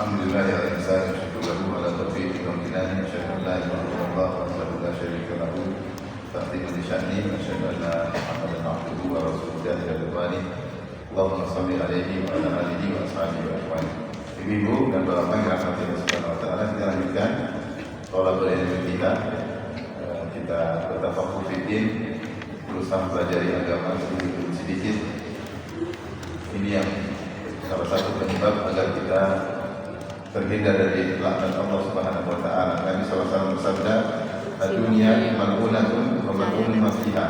Alhamdulillah ya insan syukur lahu ala taufiq wa amtinani asyhadu an la ilaha illallah wahdahu la syarika lahu ta'ziman li sya'ni wa asyhadu anna Muhammadan abduhu wa rasuluhu ila ridwani. Allahumma shalli alaihi wa ala alihi wa ashabihi wa ajmain. Ibu-ibu dan bapak yang dirahmati Allah Subhanahu wa taala, kita lanjutkan thalabul ilmi kita. Kita bertafaqquh fi din, berusaha mempelajari agama sedikit. Ini yang salah satu penyebab agar kita terhindar dari laknat Allah Subhanahu wa taala. Nabi sallallahu alaihi wasallam bersabda, "Dunia mal'unatun wa mal'unun ma fiha."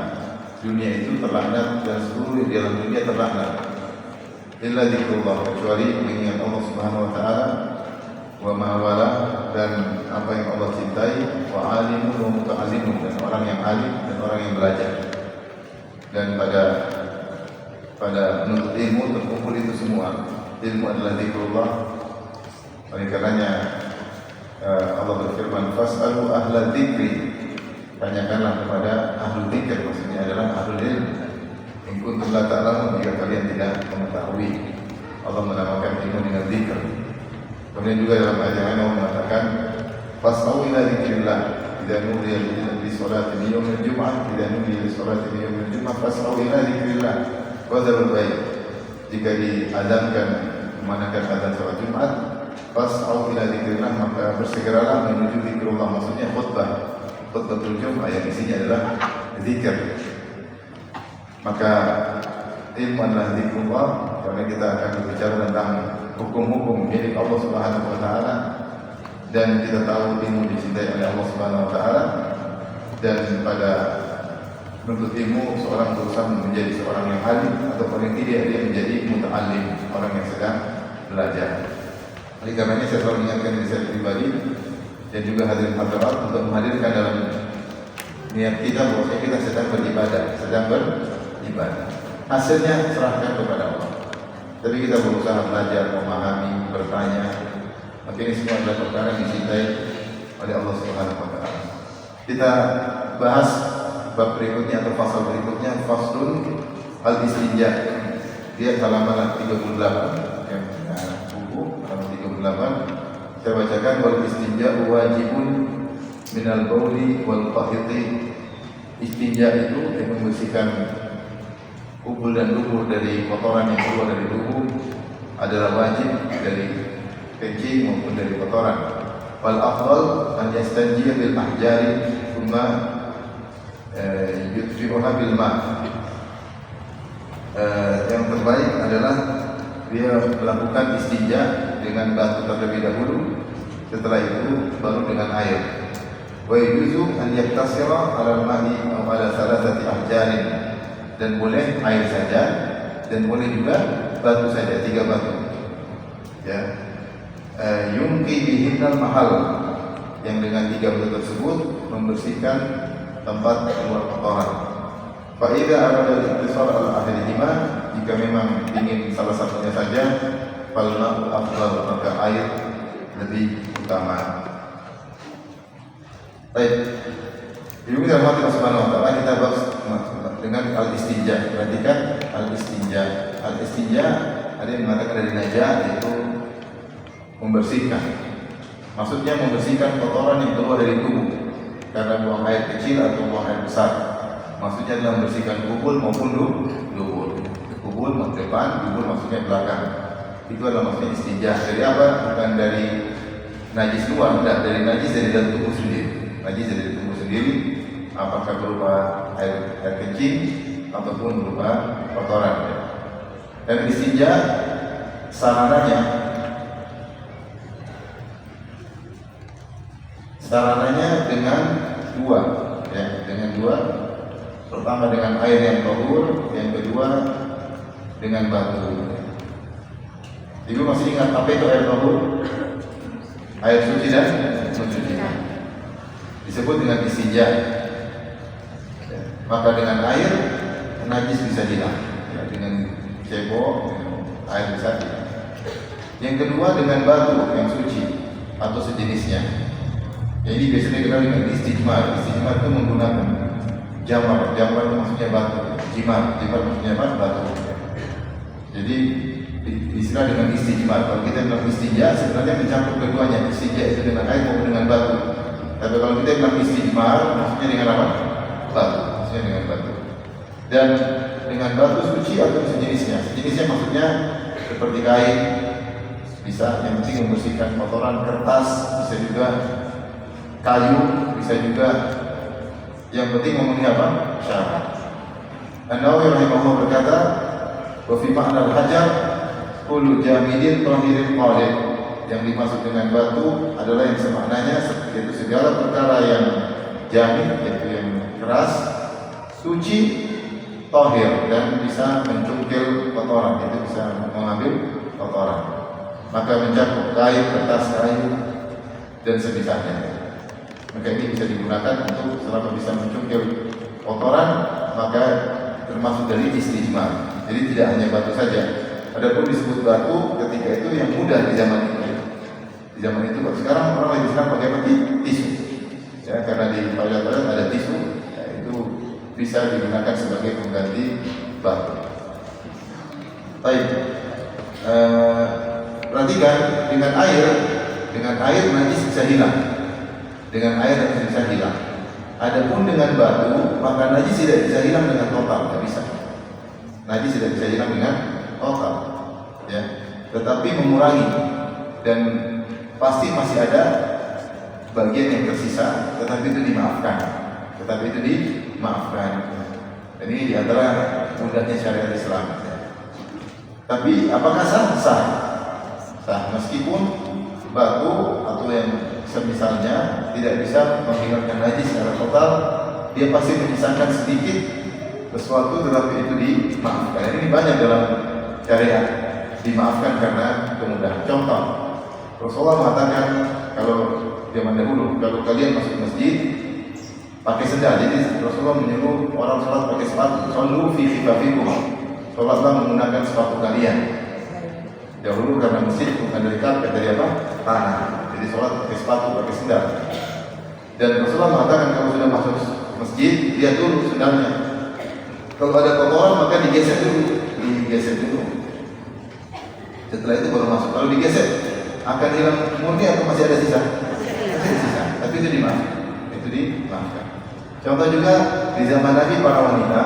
Dunia itu terlaknat dan seluruh di dalam dunia terlaknat. Illa dzikrullah, kecuali mengingat Allah Subhanahu wa taala, wa ma wala, dan apa yang Allah cintai, wa alimun wa muta'allimun, dan orang yang alim dan orang yang belajar. Dan pada menuntut ilmu terkumpul itu semua. Ilmu adalah dzikrullah. Oleh karenanya Allah berfirman, "Fas'alu ahla dzikri." Tanyakanlah kepada ahli dzikir, maksudnya adalah ahli ilmu. In kuntum la ta'lamun, jika kalian tidak mengetahui. Allah menamakan ilmu dengan dzikir. Kemudian juga dalam ayat yang lain Allah mengatakan, "Fas'au ila dzikrillah, idza nudiya lis-salati min yaumil jum'ah, idza nudiya lis-salati min yaumil jum'ah fas'au ila dzikrillah wa dzarul bai'." Jika diadzankan memandangkan adzan salat Jumat, fas'au ila dzikrillah, maka bersegeralah menuju zikrullah, maksudnya khutbatul Jumat yang isinya adalah zikir. Maka ilmu adalah zikrullah, karena kita akan berbicara tentang hukum-hukum milik Allah Subhanahu wa taala, dan kita tahu ilmu dicintai oleh Allah Subhanahu wa taala, dan pada menuntut ilmu seorang berusaha menjadi seorang yang alim, atau paling tidak dia menjadi muta'allim, orang yang sedang belajar. Oleh karenanya saya selalu mengingatkan diri saya pribadi dan juga hadirin hadirat untuk menghadirkan dalam niat kita bahwa kita sedang beribadah. Hasilnya serahkan kepada Allah. Tapi kita berusaha belajar, memahami, bertanya. Maka ini semua adalah perkara yang dicintai oleh Allah Subhanahu wa taala. Kita bahas bab berikutnya atau fasal berikutnya, faslun al-istinja. Dia halaman 38 yang buku halaman 38. Saya bacakan, wal istinja wajibun minal bauli wal qahiti. Istinja itu yang membersihkan kubul dan dubur dari kotoran yang keluar dari tubuh adalah wajib dari kencing maupun dari kotoran. Wal afdal an yastanjiya bil ahjari thumma yudfi'uha bil ma'. Yang terbaik adalah dia melakukan istinja dengan batu terlebih dahulu, setelah itu baru dengan air. Wa yujuzu an yaktasira 'ala al-ma'i aw 'ala thalathati ahjarin, dan boleh air saja dan boleh juga batu saja, 3 batu. Ya. Yumki bihinnal mahal, yang dengan 3 batu tersebut membersihkan tempat keluar kotoran. Fa idza arada al-ittisal al-ahadihima, jika memang ingin salah satunya saja, fal ma'u afdal, maka air lebih utama. Baik. Ibu kita Allah Subhanahu wa taala, kita bahas dengan al-istinja. Perhatikan al-istinja. Al-istinja ada yang mengatakan dari najah, yaitu membersihkan. Maksudnya membersihkan kotoran yang keluar dari tubuh karena buang air kecil atau buang air besar. Maksudnya adalah membersihkan kubul maupun dubur. Kubul maksudnya depan, dubur maksudnya belakang. Itu adalah maksudnya istinja. Dari apa? Bukan dari najis luar, tidak, dari najis dari dalam tubuh sendiri. Najis dari tubuh sendiri, apakah berupa air kencing ataupun berupa kotoran. Dan istinja sarananya dengan dua, ya, dengan dua. Pertama dengan air yang tahur, yang kedua dengan batu. Ibu masih ingat apa itu air tahur? Air suci dan mencuci. Disebut dengan istinja. Maka dengan air najis bisa hilang, ya, dengan cebok, air bisa hilang. Yang kedua dengan batu yang suci atau sejenisnya. Jadi biasanya dikenal dengan istijmar. Istijmar itu menggunakan jamar. Jamar itu maksudnya batu. Jimar maksudnya apa? Batu. Jadi istilah dengan istijmar. Kalau kita bilang istijmar sebenarnya mencakup keduanya, istijmar itu dengan air maupun dengan batu. Tapi kalau kita bilang istijmar maksudnya dengan apa? Batu, maksudnya dengan batu. Dan dengan batu suci atau sejenisnya. Sejenisnya maksudnya seperti kain, bisa yang penting membersihkan kotoran, kertas, bisa juga kayu, bisa juga yang penting memenuhi apa? Syarat. An-Nawawi rahimahullah berkata, wa fi ma'na al-hajar kullu jamidin tahirin qalin. Yang dimaksud dengan batu adalah yang semaknanya yaitu segala perkara yang jamid, yaitu yang keras, suci, tahir, dan bisa mencungkil kotoran, itu bisa mengambil kotoran. Maka mencakup kain, kertas, kayu, dan semisalnya. Maka ini bisa digunakan untuk selama bisa mencungkil kotoran, maka termasuk dari istijmar. Jadi tidak hanya batu saja. Adapun disebut batu ketika itu yang mudah di zaman itu. Di zaman itu, sekarang orang lagi sekarang pakai tisu. Ya, karena di toilet ada tisu, ya, itu bisa digunakan sebagai pengganti batu. Baik. Perhatikan dengan air najis bisa hilang. Dengan air najis bisa hilang. Adapun dengan batu, maka najis tidak bisa hilang dengan total, tidak bisa. Najis tidak bisa hilang dengan total, ya. Tetapi mengurangi, dan pasti masih ada bagian yang tersisa, tetapi itu dimaafkan. Dan ini diantara mudahnya syariat Islam. Ya. Tapi apakah sah? Sah, meskipun batu atau yang semisalnya tidak bisa menghilangkan najis secara total, dia pasti menyisakan sedikit sesuatu, tetapi itu dimaafkan. Ini banyak dalam syariat, dimaafkan karena kemudahan. Contoh, Rasulullah mengatakan kalau zaman dahulu, kalau kalian masuk masjid pakai sendal. Jadi Rasulullah menyuruh orang sholat pakai sepatu. Sallu fi khifafikum, sholatlah menggunakan sepatu kalian. Dahulu karena masjid bukan dari karpet, dari apa? Tanah. Jadi sholat pakai sepatu, pakai sendal. Dan Rasulullah mengatakan kalau sudah masuk masjid, lihat dulu sendalnya. Kalau ada kotoran maka digeser dulu. Setelah itu baru masuk. Kalau digeser akan hilang murni atau masih ada sisa? Masih ada sisa. Tapi itu dimaafkan. Contoh juga di zaman Nabi, para wanita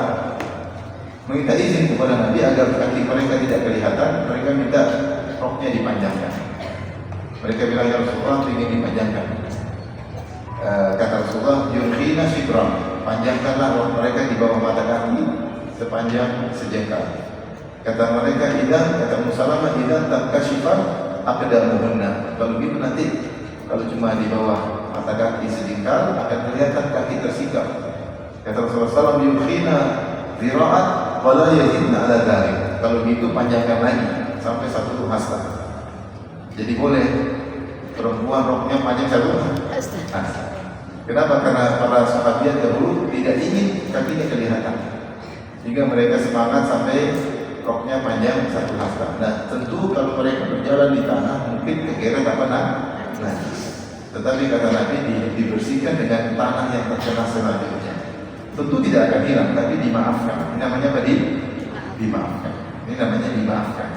meminta izin kepada Nabi agar kaki mereka tidak kelihatan. Mereka minta roknya dipanjangkan. Mereka bilang, ya Rasulullah, ingin dipanjangkan. Kata Rasulullah, yurkhina shibran, panjangkanlah rok mereka di bawah mata kaki sepanjang sejengkal. Kata mereka, kata Musalamah, tak kasifan aqdamuhunna. Kalau gitu nanti kalau cuma di bawah mata kaki sejengkal akan kelihatan kaki tersikap. Kata Rasulullah SAW, yurkhina zira'at wala yazidna ala dhalik. Kalau gitu panjangkan lagi sampai 1 hasta. Jadi boleh perempuan roknya panjang 1 hasta. Kenapa? Karena para sahabat dahulu tidak ingin kakinya kelihatan, sehingga mereka semangat sampai roknya panjang 1 hasta. Nah, tentu kalau mereka berjalan di tanah mungkin kegeret najis. Tetapi kata Nabi dibersihkan dengan tanah yang terkena selanjutnya. Tentu tidak akan hilang, tapi dimaafkan. Ini namanya apa? Dimaafkan. Ini namanya dimaafkan.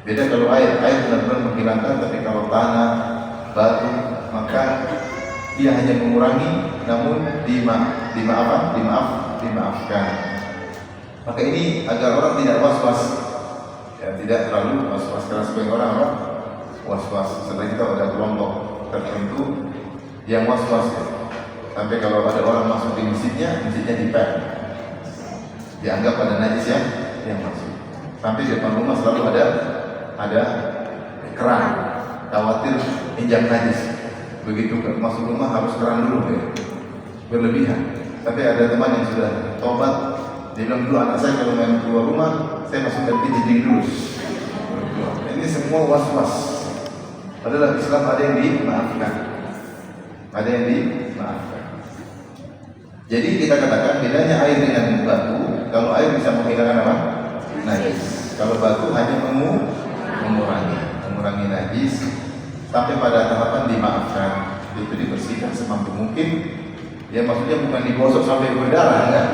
Beda kalau air benar-benar menghilangkan, tapi kalau tanah, batu, maka dia hanya mengurangi, namun dimaafkan. Maka ini agar orang tidak was-was, ya, tidak terlalu was-was. Karena sebagian orang was-was. Setelah kita ada kelompok tertentu yang was-was, ya. Sampai kalau ada orang masuk di masjidnya dipek, dianggap ada najis yang masuk. Sampai di depan rumah selalu ada keran, khawatir injak najis. Begitu masuk rumah harus keran dulu, ya. Berlebihan. Tapi ada teman yang sudah tobat, dia bilang, dulu anak saya kalau main keluar rumah, saya masukkan dinding dulu. Ini semua was-was. Padahal Islam ada yang dimaafkan. Jadi kita katakan bedanya air dengan batu. Kalau air bisa menghilangkan apa? Najis. Kalau batu hanya mengurangi najis sampai pada tahapan dimaafkan. Itu dibersihkan semampu mungkin. Ya maksudnya bukan digosok sampai berdarah, enggak.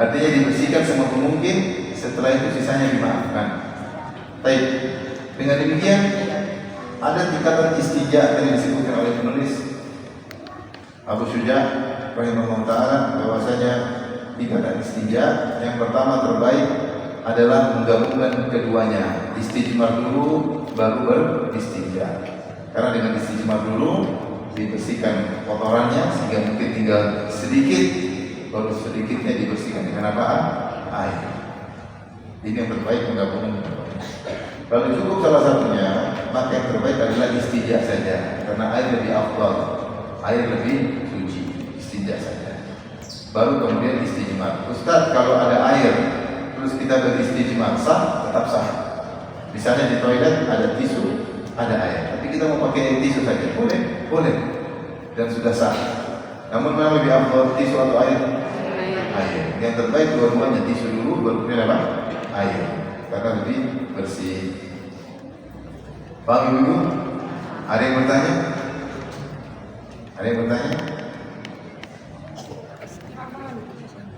Artinya dibersihkan semampu mungkin. Setelah itu sisanya dimaafkan. Baik, dengan demikian ada tingkatan istijah yang disebutkan oleh penulis Abu Syuja' rahimahullah ta'ala bahwasanya tingkatan istijah yang pertama terbaik adalah menggabungkan keduanya, istijmar dulu baru beristijah. Karena dengan istijmar dulu dibersihkan kotorannya sehingga mungkin tinggal sedikit, baru sedikitnya dibersihkan dengan apa? Air. Ini yang terbaik menggabungkan keduanya. Kalau cukup salah satunya, maka yang terbaik adalah istijah saja, karena air lebih afdal, air lebih suci, istijah saja. Baru kemudian istijmar. Ustaz, kalau ada air terus kita beristijmar, sah? Tetap sah. Misalnya di toilet ada tisu, ada air, tapi kita mau pakai tisu saja, boleh, boleh, dan sudah sah. Namun memang lebih afdal tisu atau air? Air. Yang terbaik dua-duanya, tisu dulu, baru kemudian apa? Air, karena lebih bersih. Paham Ibu? Ada yang bertanya? Ada yang bertanya?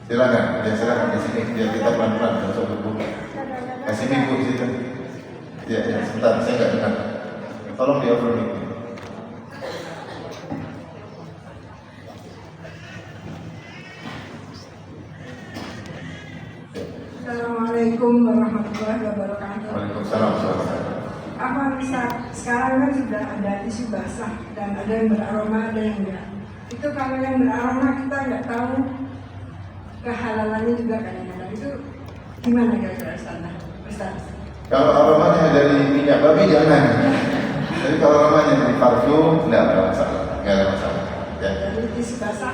Silakan, ya silakan di sini biar kita pelan-pelan, jangan sampai buka. Kasih minggu di situ. Ya, sebentar, saya nggak dengar. Tolong di over minggu. Assalamualaikum warahmatullahi wabarakatuh. Waalaikumsalam warahmatullahi wabarakatuh. Apa bisa sekarang kan sudah ada tisu basah dan ada yang beraroma, ada yang enggak. Itu kalau yang beraroma kita nggak tahu kehalalannya juga kadang-kadang. Itu gimana kira-kira Ustaz? Kalau aromanya dari minyak babi jangan. Tapi kalau aromanya dari parfum, tidak ada masalah. Nggak ada masalah. Ya. Dari tisu basah.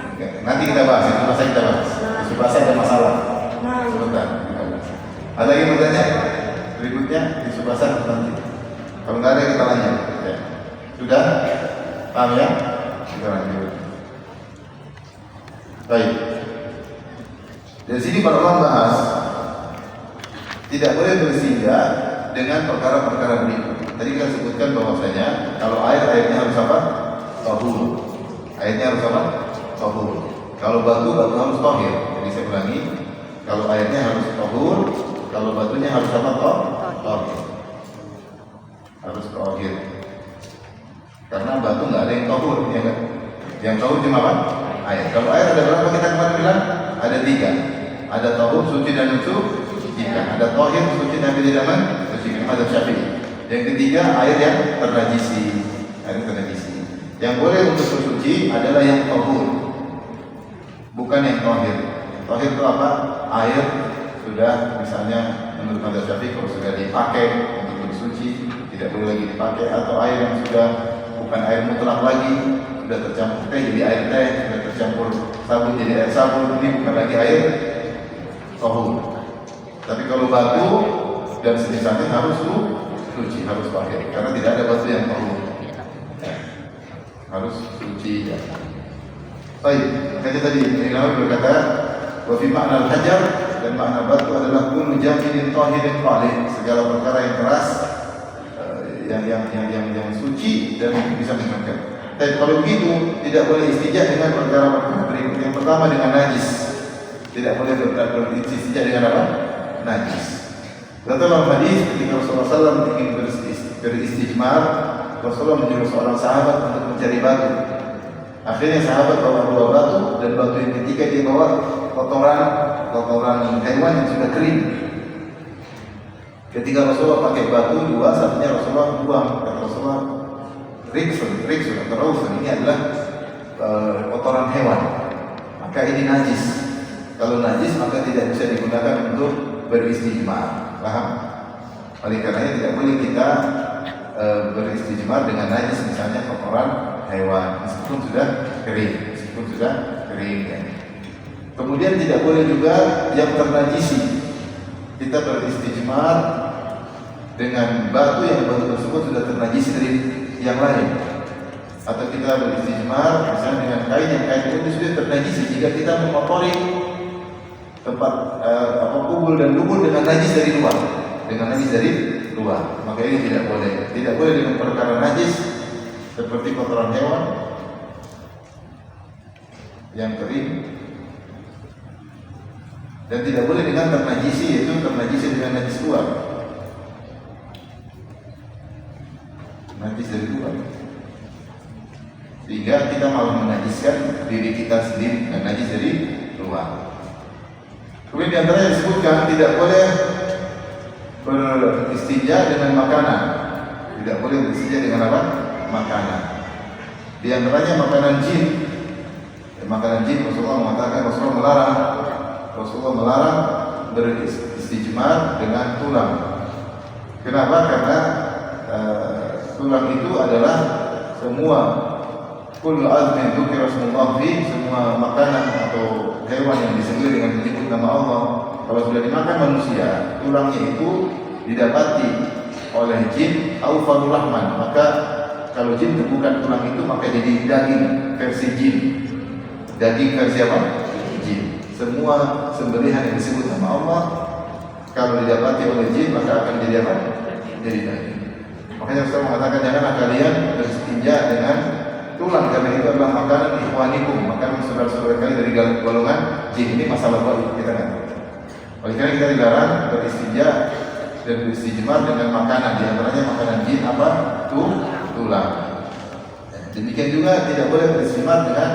Nanti kita bahas, itu masa kita bahas. Tisu basah ada masalah. Nah, Sebentar. Ada yang bertanya? Berikutnya tisu basah nanti. Kalau nggak ada kita lanjut. Ya. Sudah? Paham ya? Kita lanjut. Baik. Dari sini para ulama bahas tidak boleh beristinja dengan perkara-perkara berikut. Tadi kita sebutkan bahwasanya kalau airnya harus apa? Tahur. Airnya harus apa? Tahur. Kalau batu harus tahir. Jadi saya ulangi, kalau airnya harus tahur, kalau batunya harus apa? Tahir. Harus tahir. Karena batu nggak ada yang tahur, ya kan? Yang tahur cuma apa? Air. Kalau air ada berapa kita kemarin bilang? Ada 3. Ada tahur, suci dan nutsu. Ada tahir, suci dan tidak suci. Ada Syafi'i. Yang ketiga, air yang ternajisi. Air ternajisi. Yang boleh untuk bersuci adalah yang tahur, bukan yang tahir. Tahir itu apa? Air sudah, misalnya menurut mazhab Syafi'i, kalau sudah dipakai untuk bersuci tidak boleh lagi dipakai, atau air yang sudah bukan air mutlak lagi, sudah tercampur teh jadi air teh, sudah tercampur sabun jadi air sabun, ini bukan lagi air tahur. Tapi kalau batu dan sejenisnya harus suci, harus tahir, karena tidak ada batu yang tahur. Harus suci. Ya. Baik, makanya tadi Nawawi berkata, wa fi makna al-hajar, dan makna batu adalah kullu jamidin tahirin qalin, segala perkara yang keras, yang suci dan bisa menyenangkan. Tapi kalau begitu tidak boleh istijah dengan perkara-perkara berikut. Yang pertama dengan najis, tidak boleh beristijah dengan apa? Najis. Dalam hadis ketika Rasulullah SAW ingin beristijmar, Rasulullah menyuruh seorang sahabat untuk mencari batu. Akhirnya sahabat bawa 2 batu, dan batu yang ketiga dia bawa kotoran hewan yang sudah kering. Ketika Rasulullah pakai batu 2, satunya Rasulullah buang. Kata Rasulullah, riksun atau rausun, ini adalah kotoran hewan, maka ini najis. Kalau najis maka tidak bisa digunakan untuk beristijmar. Paham? Oleh karenanya tidak boleh kita beristijmar dengan najis, misalnya kotoran hewan, meskipun sudah kering ya. Kemudian tidak boleh juga yang ternajisi. Kita beristijmar dengan batu yang batu tersebut sudah ternajisi dari yang lain, atau kita beristijmar misalnya dengan kain yang kain itu sudah ternajisi. Jika kita mengotori tempat kubur dan dubur dengan najis dari luar, maka ini tidak boleh. Tidak boleh dengan perkara najis seperti kotoran hewan yang kering, dan tidak boleh dengan ternajisi, yaitu ternajisi dengan najis luar. najis dari luar. Sehingga kita malah menajiskan diri kita sendiri dan najis dari luar. Kemudian di antaranya disebutkan tidak boleh beristinja dengan makanan. Tidak boleh beristinja dengan apa? Makanan. Di antaranya makanan jin. Makanan jin Rasulullah mengatakan Rasulullah melarang beristijmar dengan tulang. Kenapa? Karena tulang itu adalah semua kullu azmin dzukira Rasulullah fi, semua makanan atau hewan yang disembelih dengan menyebut nama Allah, kalau sudah dimakan manusia, tulangnya itu didapati oleh jin au farul rahman, maka kalau jin temukan tulang itu maka jadi daging versi jin. Daging versi apa? Jin. Semua sembelihan yang disebut nama Allah kalau didapati oleh jin maka akan jadi apa? Jadi daging. Makanya Rasulullah mengatakan janganlah kalian beristinja dengan tulang karena itu adalah makanan ikhwanikum, makanan saudara-saudara kalian dari golongan jin. Ini masalah baru kita kan. Oleh karena kita dilarang beristinja dan beristijmar dengan makanan, di antaranya makanan jin apa? Tulang. Demikian juga tidak boleh beristijmar dengan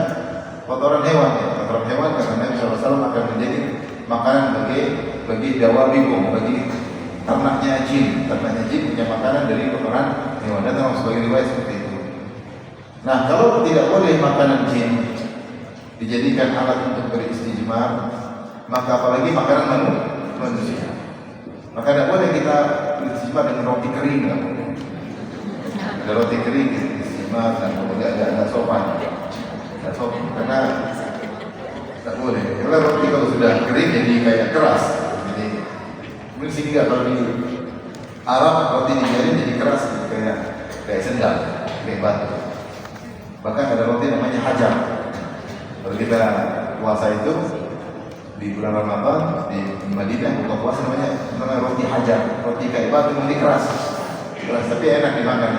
kotoran hewan. Kotoran hewan karena Nabi SAW akan menjadi makanan bagi dawabikum, bagi ternaknya jin. Ternaknya jin punya makanan dari kotoran hewan. Dan termasuk sebagai riwayat seperti itu. Nah, kalau tidak boleh makanan jin dijadikan alat untuk beristijmar, maka apalagi makanan manusia. Maka tidak boleh kita beristijmar dengan roti kering, tidak boleh. Ada roti kering beristijmar dan kemudian ada sopan. Tidak sopan, karena tidak boleh. Karena roti kalau sudah kering jadi kayak keras. Jadi mungkin sini nggak, kalau di Arab roti dibiarin jadi keras, kayak sendal, kayak batu. Bahkan ada roti namanya hajar. Kalau kita puasa itu di bulan Ramadan di Madinah buka puasa namanya roti hajar, roti kayak batu, roti keras, tapi enak dimakan.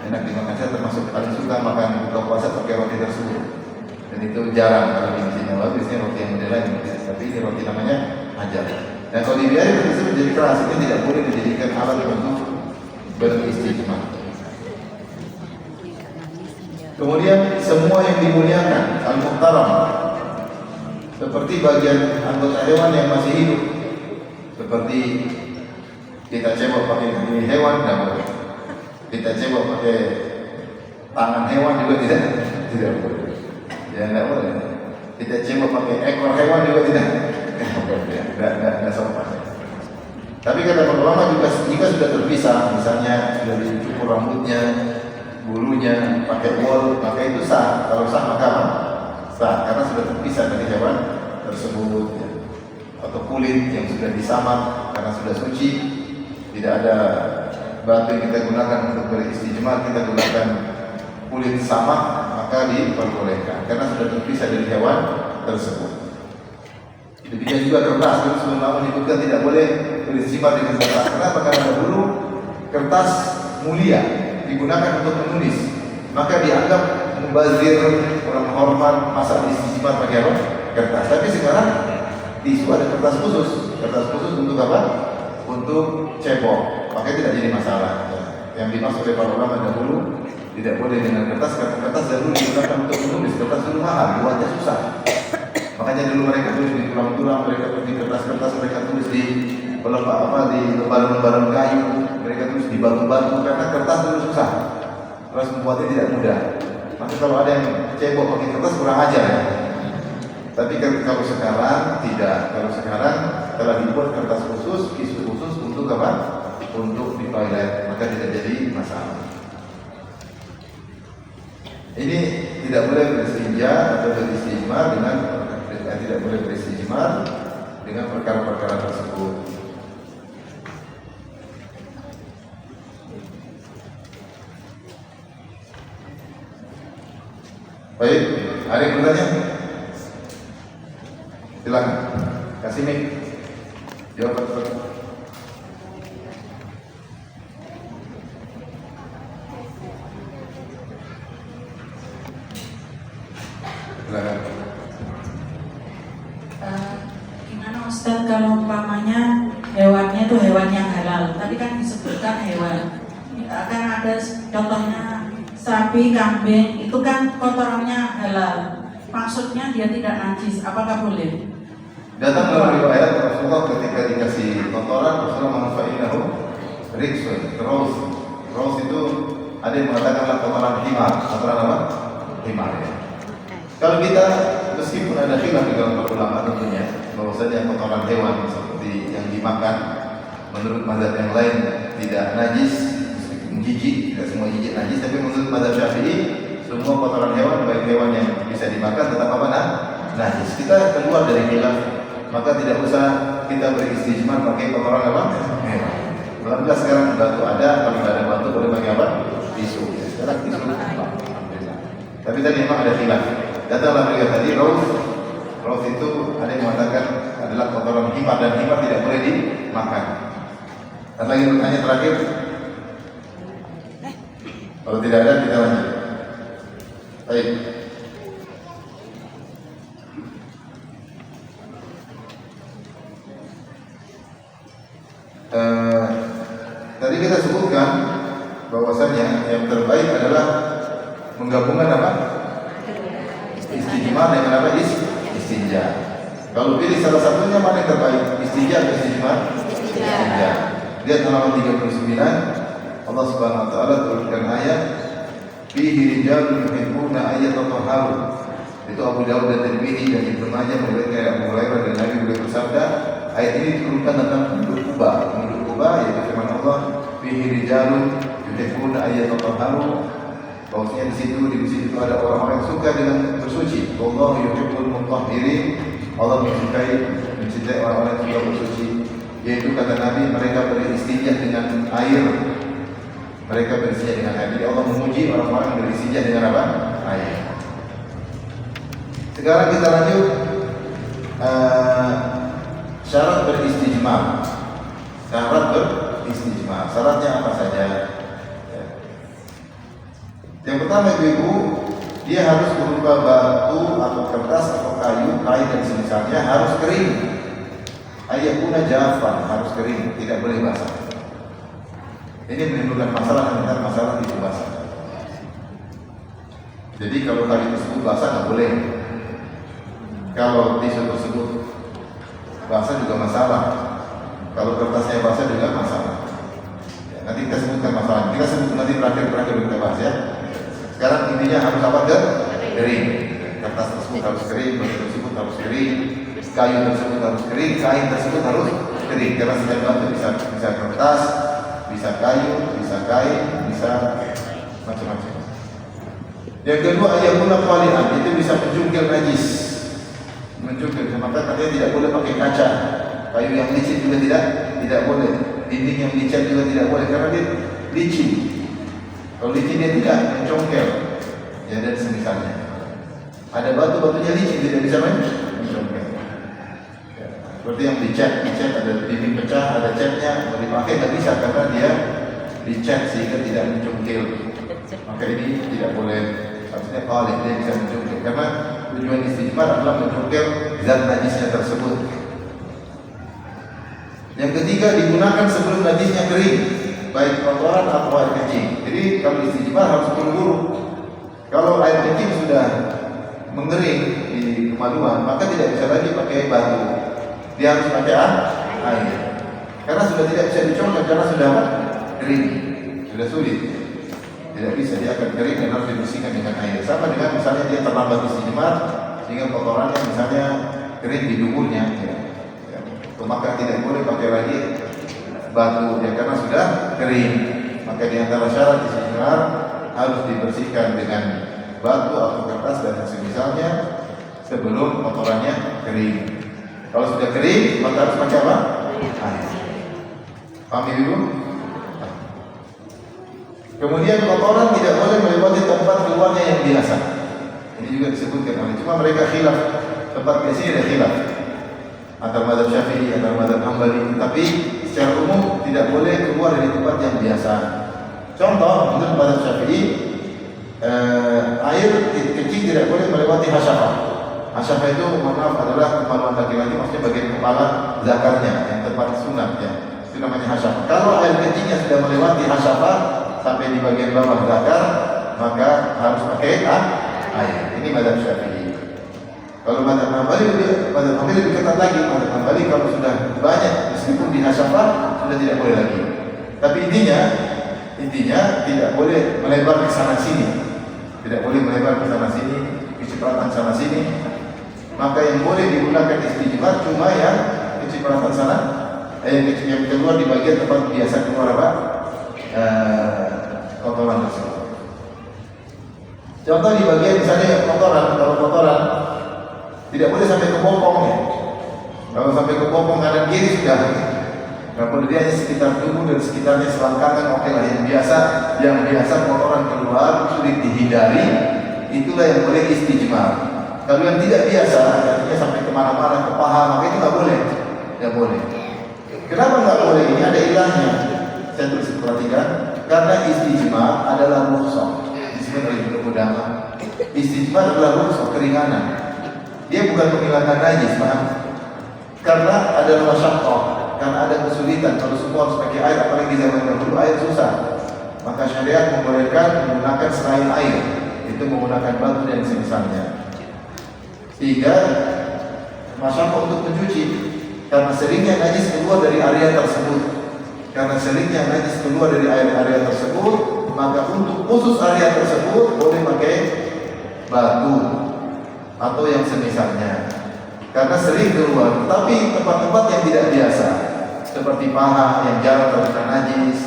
Enak dimakan. Saya termasuk paling suka makan buka puasa pakai roti tersebut. Dan itu jarang kalau di Masjid Nabawi, biasanya roti yang model lain. Tapi ini roti namanya hajar. Dan kalau dibiarin roti tersebut jadi keras, itu tidak boleh dijadikan alat untuk beristijmar. Kemudian semua yang dimuliakan al-muhtaram, seperti bagian anggota hewan yang masih hidup, seperti kita cebok pakai kaki hewan tidak boleh, kita cebok pakai tangan hewan juga tidak boleh, ya tidak boleh, kita cebok pakai ekor hewan juga tidak sopan. Tapi kata para ulama juga jika sudah terpisah, misalnya sudah dicukur rambutnya, bulunya, pakai wol, maka itu sah. Kalau sah maka sah, karena sudah terpisah dari hewan tersebut, ya. Atau kulit yang sudah disamak karena sudah suci, tidak ada batu yang kita gunakan untuk beristijmar, kita gunakan kulit samak, maka diperbolehkan karena sudah terpisah dari hewan tersebut. Demikian juga kertas, terus sebelum menyebutkan tidak boleh beristijmar dengan kertas. Kenapa? Karena dulu kertas mulia digunakan untuk menulis, maka dianggap mubazir, kurang hormat, masa istijmar pakai apa? Kertas. Tapi sekarang tisu ada kertas khusus untuk apa? Untuk cebok, maka tidak jadi masalah. Yang dimaksud oleh para ulama dahulu tidak boleh dengan kertas, karena kertas dahulu digunakan untuk menulis. Kertas dulu mahal, buatnya susah. Makanya dulu mereka tulis di tulang-tulang, mereka tulis di kertas-kertas, mereka tulis di di lembaran-lembaran kayu, mereka tulis di batu-batu, karena kertas dulu susah, terus membuatnya tidak mudah. Maka kalau ada yang cebok pakai kertas kurang ajar ya. Tapi kalau sekarang tidak, kalau sekarang telah dibuat kertas khusus, tisu khusus untuk apa? Untuk di toilet, maka tidak jadi masalah. Ini tidak boleh beristinja atau beristijmar tidak boleh beristijmar dengan perkara-perkara tersebut. Baik, ada yang bertanya? Silakan, kasih mic. Jawab cepat. Silakan. Gimana Ustaz kalau umpamanya hewannya itu hewan yang halal, tapi kan disebutkan hewan akan ada contohnya sapi, kambing, itu kan kotorannya halal. Maksudnya dia tidak najis, apakah boleh? Datang dalam riwayat Rasulullah ketika dikasih kotoran, Rasulullah mengatakan riksun, terus itu ada yang mengatakanlah kotoran himar. Kotoran apa? Himar ya. Kalau kita meskipun ada khilaf di dalam ulama tentunya bahwasanya kotoran hewan seperti yang dimakan menurut mazhab yang lain tidak najis, meskipun jijik, tidak semua jijik najis, tapi menurut mazhab Syafi'i semua kotoran hewan baik hewan yang bisa dimakan tetap apa najis. Kita keluar dari khilaf, maka tidak usah kita beristijmar pakai kotoran apa? Hewan. Alhamdulillah sekarang batu ada, kalau tidak ada batu boleh pakai apa? Tisu. Sekarang tisu. Alhamdulillah. Tapi tadi memang ada khilaf. Datanglah beliau tadi, Rauf itu ada yang mengatakan adalah kotoran himar dan himar tidak boleh dimakan. Dan lagi pertanyaan terakhir. Kalau tidak ada kita lanjut. Baik. Tadi kita sebutkan bahwasanya yang terbaik adalah menggabungkan apa? Istijmar dengan apa? Istinja. Kalau pilih salah satunya mana yang terbaik? Istinja atau istijmar? Istinja. Lihat halaman 39, Allah Subhanahu wa taala turunkan ayat fihi rijalun yuhibbuna ayyatatahharu. Itu Abu Dawud dan Tirmidzi dan Ibnu Majah meriwayatkan Abu Hurairah dan Nabi beliau bersabda, ayat ini diturunkan tentang penduduk Kuba. Penduduk Kuba yaitu firman Allah fihi rijalun yuhibbuna ayyatatahharu. Bahwasanya di situ ada orang-orang yang suka dengan bersuci. Wallahu yuhibbul mutahhirin. Allah mencintai orang-orang yang suka bersuci. Yaitu kata Nabi, mereka beristinja dengan air. Mereka beristinja dengan air. Jadi Allah memuji orang-orang yang beristinja dengan apa? Air. Sekarang kita lanjut syarat beristijmar. Syarat beristijmar. Syaratnya apa saja? Yang pertama ibu, dia harus berupa batu atau kertas atau kayu, kain dan semisalnya harus kering. Ayakuna jafan, harus kering, tidak boleh basah. Ini menimbulkan masalah tentang masalah itu basah. Jadi kalau kayu tersebut basah nggak boleh. Kalau tisu tersebut basah juga masalah. Kalau kertasnya basah juga masalah. Ya, nanti kita sebutkan masalah. Kita sebut nanti terakhir kita bahas ya. Sekarang intinya harus apa? Kering. Kertas tersebut harus kering, batu tersebut harus kering, kayu tersebut harus kering, kain tersebut harus kering. Karena setiap batu bisa kertas, bisa kayu, bisa kain, bisa macam-macam. Yang kedua, ayakuna qali'an, itu bisa menjungkil najis. Menjungkil, maka katanya tidak boleh pakai kaca. Kayu yang licin juga tidak boleh. Dinding yang dicat juga tidak boleh karena dia licin. Kalau licin dia tidak mencongkel, ya dan semisalnya. Ada batu-batunya licin tidak bisa mencongkel. Ya, seperti yang dicat ada dinding pecah, ada catnya, mau dipakai nggak bisa karena dia dicat sehingga tidak mencongkel. Maka ini tidak boleh. Harusnya kalau dia bisa mencongkel karena tujuan istijmar adalah mencongkel zat najisnya tersebut. Yang ketiga, digunakan sebelum najisnya kering, baik kotoran atau air kencing. Jadi kalau istijmar harus buru-buru. Kalau air kencing sudah mengering di kemaluan, maka tidak bisa lagi pakai batu. Dia harus pakai air. Karena sudah tidak bisa dicongkel karena sudah kering, sudah sulit. Tidak bisa, dia akan kering dan harus dibersihkan dengan air. Sama dengan misalnya dia terlambat istijmar sehingga kotorannya misalnya kering di duburnya, ya. Maka tidak boleh pakai lagi batu ya karena sudah kering. Maka di antara syarat istijmar harus dibersihkan dengan batu atau kertas dan semisalnya sebelum kotorannya kering. Kalau sudah kering maka harus pakai apa? Air. Paham ibu? Kemudian kotoran tidak boleh melewati tempat keluarnya yang biasa. Ini juga disebutkan. Cuma mereka khilaf. Tempat biasanya ada khilaf antara mazhab Syafi'i, antara mazhab Hambali, tapi secara umum tidak boleh keluar dari tempat yang biasa. Contoh, menurut mazhab Syafi'i, air kecil tidak boleh melewati hasyafah. Hasyafah itu, mohon maaf, adalah kemaluan laki-laki, maksudnya bagian kepala zakarnya, yang tempat sunat ya. Itu namanya hasyafah. Kalau air kencingnya sudah melewati hasyafah sampai di bagian bawah zakar, maka harus pakai air. Ini mazhab Syafi'i. Kalau mazhab Hambali lebih ketat lagi. Mazhab Hambali kalau sudah banyak meskipun di hasyafah sudah tidak boleh lagi. Tapi intinya tidak boleh melebar ke sana sini. Tidak boleh melebar ke sana sini, kecipratan sana sini. Maka yang boleh digunakan istijmar cuma yang kecipratan sana, yang keluar di bagian tempat biasa keluar apa? Kotoran tersebut. Contoh di bagian misalnya kotoran, kalau kotoran tidak boleh sampai ke bokongnya. Kalau sampai ke bokong kanan kiri sudah. Kalau dia hanya sekitar tubuh dan sekitarnya selangkangan, oke lah. Yang biasa kotoran keluar sulit dihindari, itulah yang boleh istijmar. Kalau yang tidak biasa, artinya sampai kemana-mana, ke paha, maka itu nggak boleh. Nggak boleh. Kenapa nggak boleh? Ini ada ilahnya. Saya tulis perhatikan. Karena istijmar adalah rukhsah. Disebut oleh Ibnu Qudamah. Istijmar adalah rukhsah, keringanan. Dia bukan menghilangkan najis, paham? Karena ada masyaqqah, karena ada kesulitan. Kalau semua harus pakai air, apalagi zaman dahulu air susah. Maka syariat membolehkan menggunakan selain air, itu menggunakan batu dan semisalnya. Sehingga masyaqqah untuk mencuci, karena seringnya najis keluar dari area tersebut. Karena seringnya najis keluar dari area tersebut, maka untuk khusus area tersebut boleh pakai batu atau yang semisalnya. Karena sering keluar, tetapi tempat-tempat yang tidak biasa, seperti paha yang jarang terkena najis,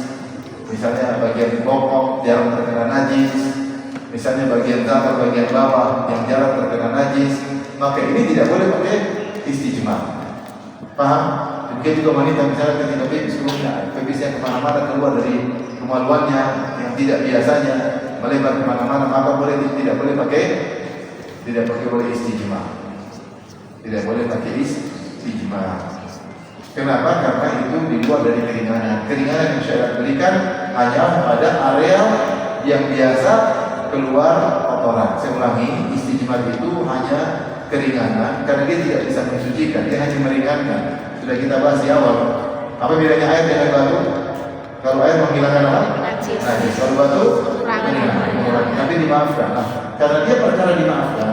misalnya bagian bokong jarang terkena najis, misalnya bagian zakar bagian bawah yang jarang terkena najis, maka ini tidak boleh pakai istijmar. Paham? Mungkin juga wanita misalnya ketika pipis sebelumnya, pipisnya kemana-mana keluar dari kemaluannya yang tidak biasanya melebar kemana-mana, maka tidak boleh pakai istijmar. Tidak boleh pakai istijmar. Kenapa? Karena itu di luar dari keringanan. Keringanan yang syariat berikan hanya pada area yang biasa keluar kotoran. Saya ulangi, istijmar itu hanya keringanan karena dia tidak bisa mensucikan, dia hanya meringankan. Sudah kita bahas di awal. Apa bedanya air dengan batu? Kalau air menghilangkan apa? Najis. Kalau batu menghilangkan. Tapi dimaafkan. Nah, karena dia perkara dimaafkan,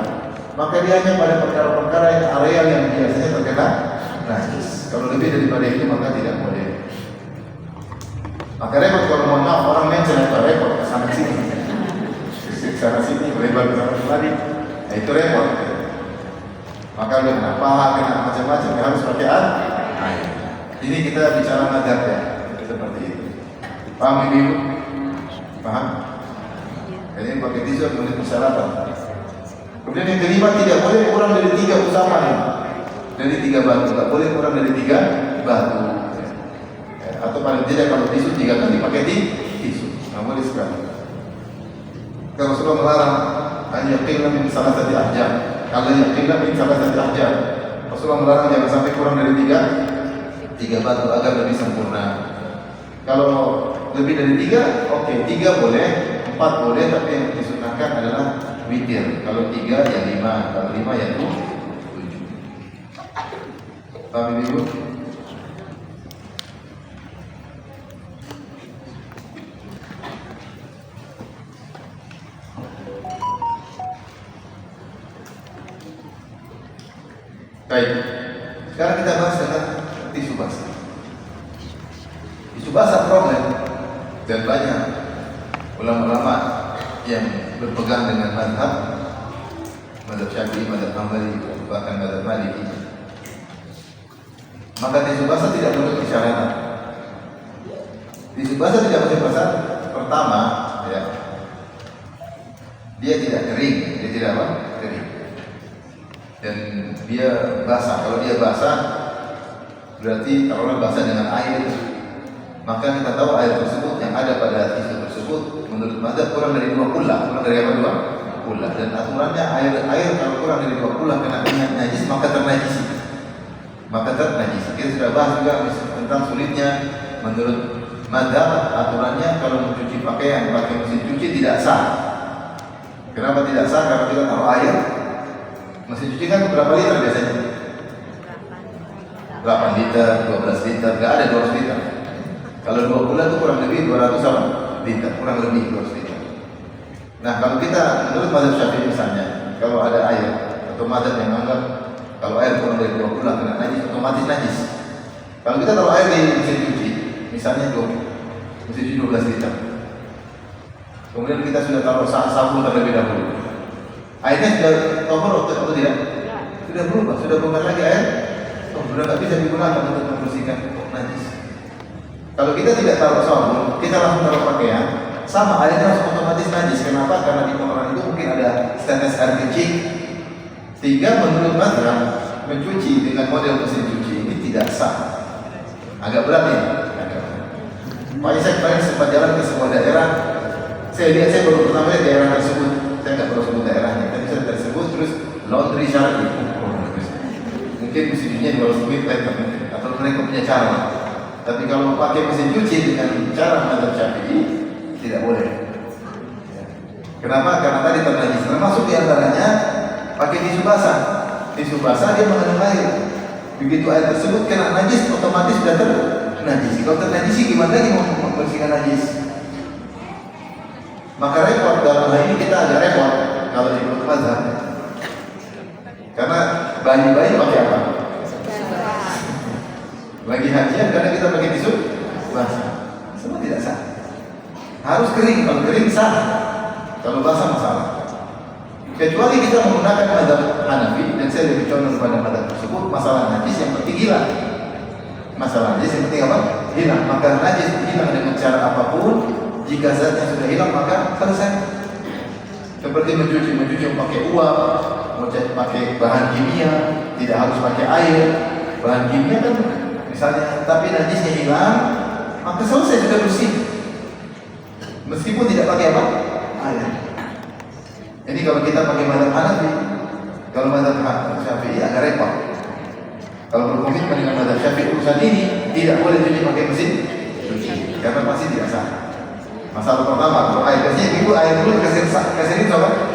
maka dia hanya pada perkara-perkara yang area yang biasanya terkena najis. Kalau lebih daripada itu maka tidak boleh. Maka repot kalau mohon maaf orang mention itu repot ke sana sini, ke sana sini, melebar ke sana kemari. Nah, itu repot. Maka udah kena paha, kena macam-macam, harus pakai air. Ini kita bicara mazhab ya, seperti itu. Paham ibu? Paham? Jadi pakai tisu boleh persyaratan. Kemudian yang kelima, tidak boleh kurang dari 3 usapan ya. Dari 3 batu, tidak boleh kurang dari 3 batu ya. Atau paling tidak kalau tisu 3 kali pakai tisu, nggak boleh sekali. Kalau Rasulullah melarang hanya qillah min salasati ahjam. Kalau yang qillah min salasati ahjam, Rasulullah melarang jangan sampai kurang dari 3 batu agar lebih sempurna. Kalau lebih dari 3, oke, 3 boleh, 4 boleh, tapi yang disunahkan adalah witir. Kalau 3 ya 5, kalau 5 ya 7. Paham ibu? Baik. Sekarang kita bahas tentang tisu basah. Tisu basah problem dan banyak ulama-ulama yang berpegang dengan mazhab Syafi'i, mazhab Hambali, bahkan mazhab Maliki. Maka tisu basah tidak boleh bersyarat. Tisu basah tidak boleh bersyarat. Pertama, ya, dia tidak kering, dia tidak apa? Kering. Dan dia basah. Kalau dia basah, berarti kalau basah dengan air, maka kita tahu air tersebut yang ada pada tisu tersebut menurut mazhab kurang dari 2 kullah. Kurang dari apa? 2 kullah. Dan aturannya air kalau kurang dari 2 kullah kena najis maka ternajis. Kita sudah bahas juga tentang sulitnya menurut mazhab aturannya kalau mencuci pakaian pakai mesin cuci tidak sah. Kenapa tidak sah? Karena kita taruh air. Mesin cuci kan berapa liter biasanya? 8 liter, 12 liter, nggak ada 12 liter. Kalau 2 bulan itu kurang lebih 200 apa? Liter, kurang lebih 200 liter. Nah, kalau kita menurut mazhab Syafi'i misalnya, kalau ada air atau mazhab yang menganggap kalau air kurang dari 2 bulan kena najis, otomatis najis. Kalau kita taruh air di mesin cuci, misalnya mesin cuci 12 liter. Kemudian kita sudah taruh sabun terlebih dahulu. Airnya sudah tohor atau tidak? Sudah berubah, sudah bukan lagi air. Sudah nggak bisa digunakan untuk membersihkan najis. Kalau kita tidak taruh sabun, kita langsung taruh pakaian, sama airnya langsung otomatis najis. Kenapa? Karena di kotoran itu mungkin ada tetes air kecil. Sehingga menurut mazhab mencuci dengan model mesin cuci ini tidak sah. Agak berat ya. Makanya saya kemarin sempat jalan ke sebuah daerah. Saya baru pertama lihat daerah tersebut. Saya nggak perlu sebut daerahnya, tapi saya tersebut terus laundry syar'i. Mungkin mesin cucinya 200 liter atau mereka punya cara. Tapi kalau pakai mesin cuci dengan cara mazhab Syafi'i tidak boleh. Kenapa? Karena tadi ternajis. Termasuk diantaranya pakai tisu basah. Tisu basah dia mengandung air. Begitu air tersebut kena najis, otomatis sudah ternajis. Kalau ternajis gimana lagi mau membersihkan najis? Maka repot, dalam hal ini kita agak repot kalau ikut mazhab. Karena bayi-bayi pakai apa? Lagi hajian karena kita pakai tisu basah. Semua tidak sah. Harus kering, kalau kering sah. Kalau basah masalah. Kecuali kita menggunakan mazhab Hanafi, dan saya lebih condong pada mazhab tersebut, masalah najis yang penting hilang. Masalah najis yang penting apa? Hilang. Maka najis hilang dengan cara apapun. Jika zatnya sudah hilang maka selesai. Seperti mencuci pakai uap, pakai bahan kimia, tidak harus pakai air. Bahan kimia kan misalnya, tapi najisnya hilang, maka selesai, sudah bersih. Meskipun tidak pakai apa? Air. Jadi kalau kita pakai mazhab Hanafi, kalau mazhab Syafi'i agak repot. Kalau berkomitmen dengan mazhab Syafi'i urusan ini tidak boleh cuci pakai mesin cuci, karena pasti tidak sah. Masalah pertama, kalau air biasanya ibu air dulu kesini coba.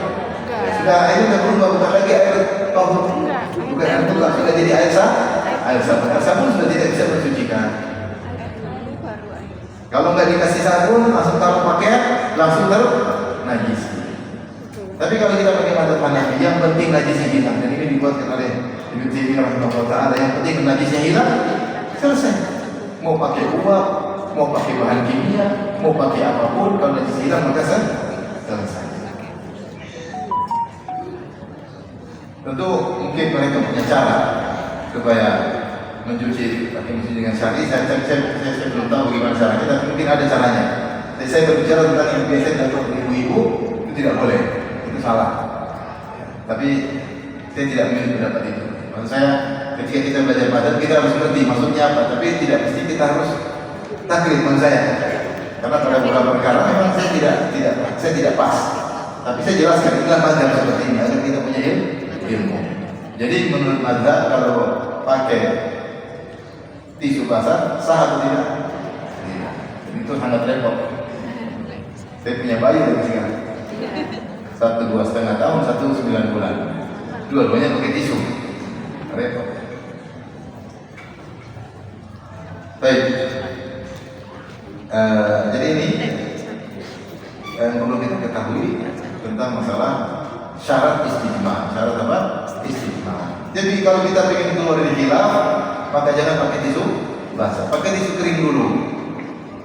Sudah air sudah berubah, bukan lagi air tohur, bukan air tulak, sudah jadi air sah. Air sabun, sabun sudah tidak bisa mensucikan. Kalau nggak dikasih sabun, langsung taruh pakaian, langsung najis. Tapi kalau kita pakai mazhab Hanafi, yang penting najisnya hilang. Dan ini dibuatkan oleh Ibnu Taimiyah rahimahullah taala. Yang penting najisnya hilang, selesai. Mau pakai uap, mau pakai bahan kimia, mau pakai apapun, kalau najis hilang maka selesai. Tentu mungkin mereka punya cara supaya mencuci pakai mesin dengan syar'i. Saya belum tahu bagaimana caranya, tapi mungkin ada caranya. Jadi saya berbicara tentang yang biasa dilakukan ibu-ibu, itu tidak boleh, itu salah. Tapi saya tidak memiliki pendapat itu. Maksud saya, ketika kita belajar mazhab kita harus mengerti maksudnya apa, tapi tidak mesti kita harus taklid menurut saya. Karena pada beberapa perkara memang saya tidak pas. Tapi saya jelaskan inilah mazhab seperti ini agar kita punya ilmu. Jadi menurut mazhab kalau pakai tisu basah sah atau tidak? Tidak. Itu sangat repot. Saya punya bayi lagi sekarang. 1 2,5 tahun, 1 9 bulan. Dua-duanya pakai tisu. Repot. Baik. Jadi ini yang perlu kita ketahui tentang masalah syarat istijmar. Syarat apa? Istijmar. Jadi kalau kita ingin keluar dari khilaf, maka jangan pakai tisu basah, pakai tisu kering dulu.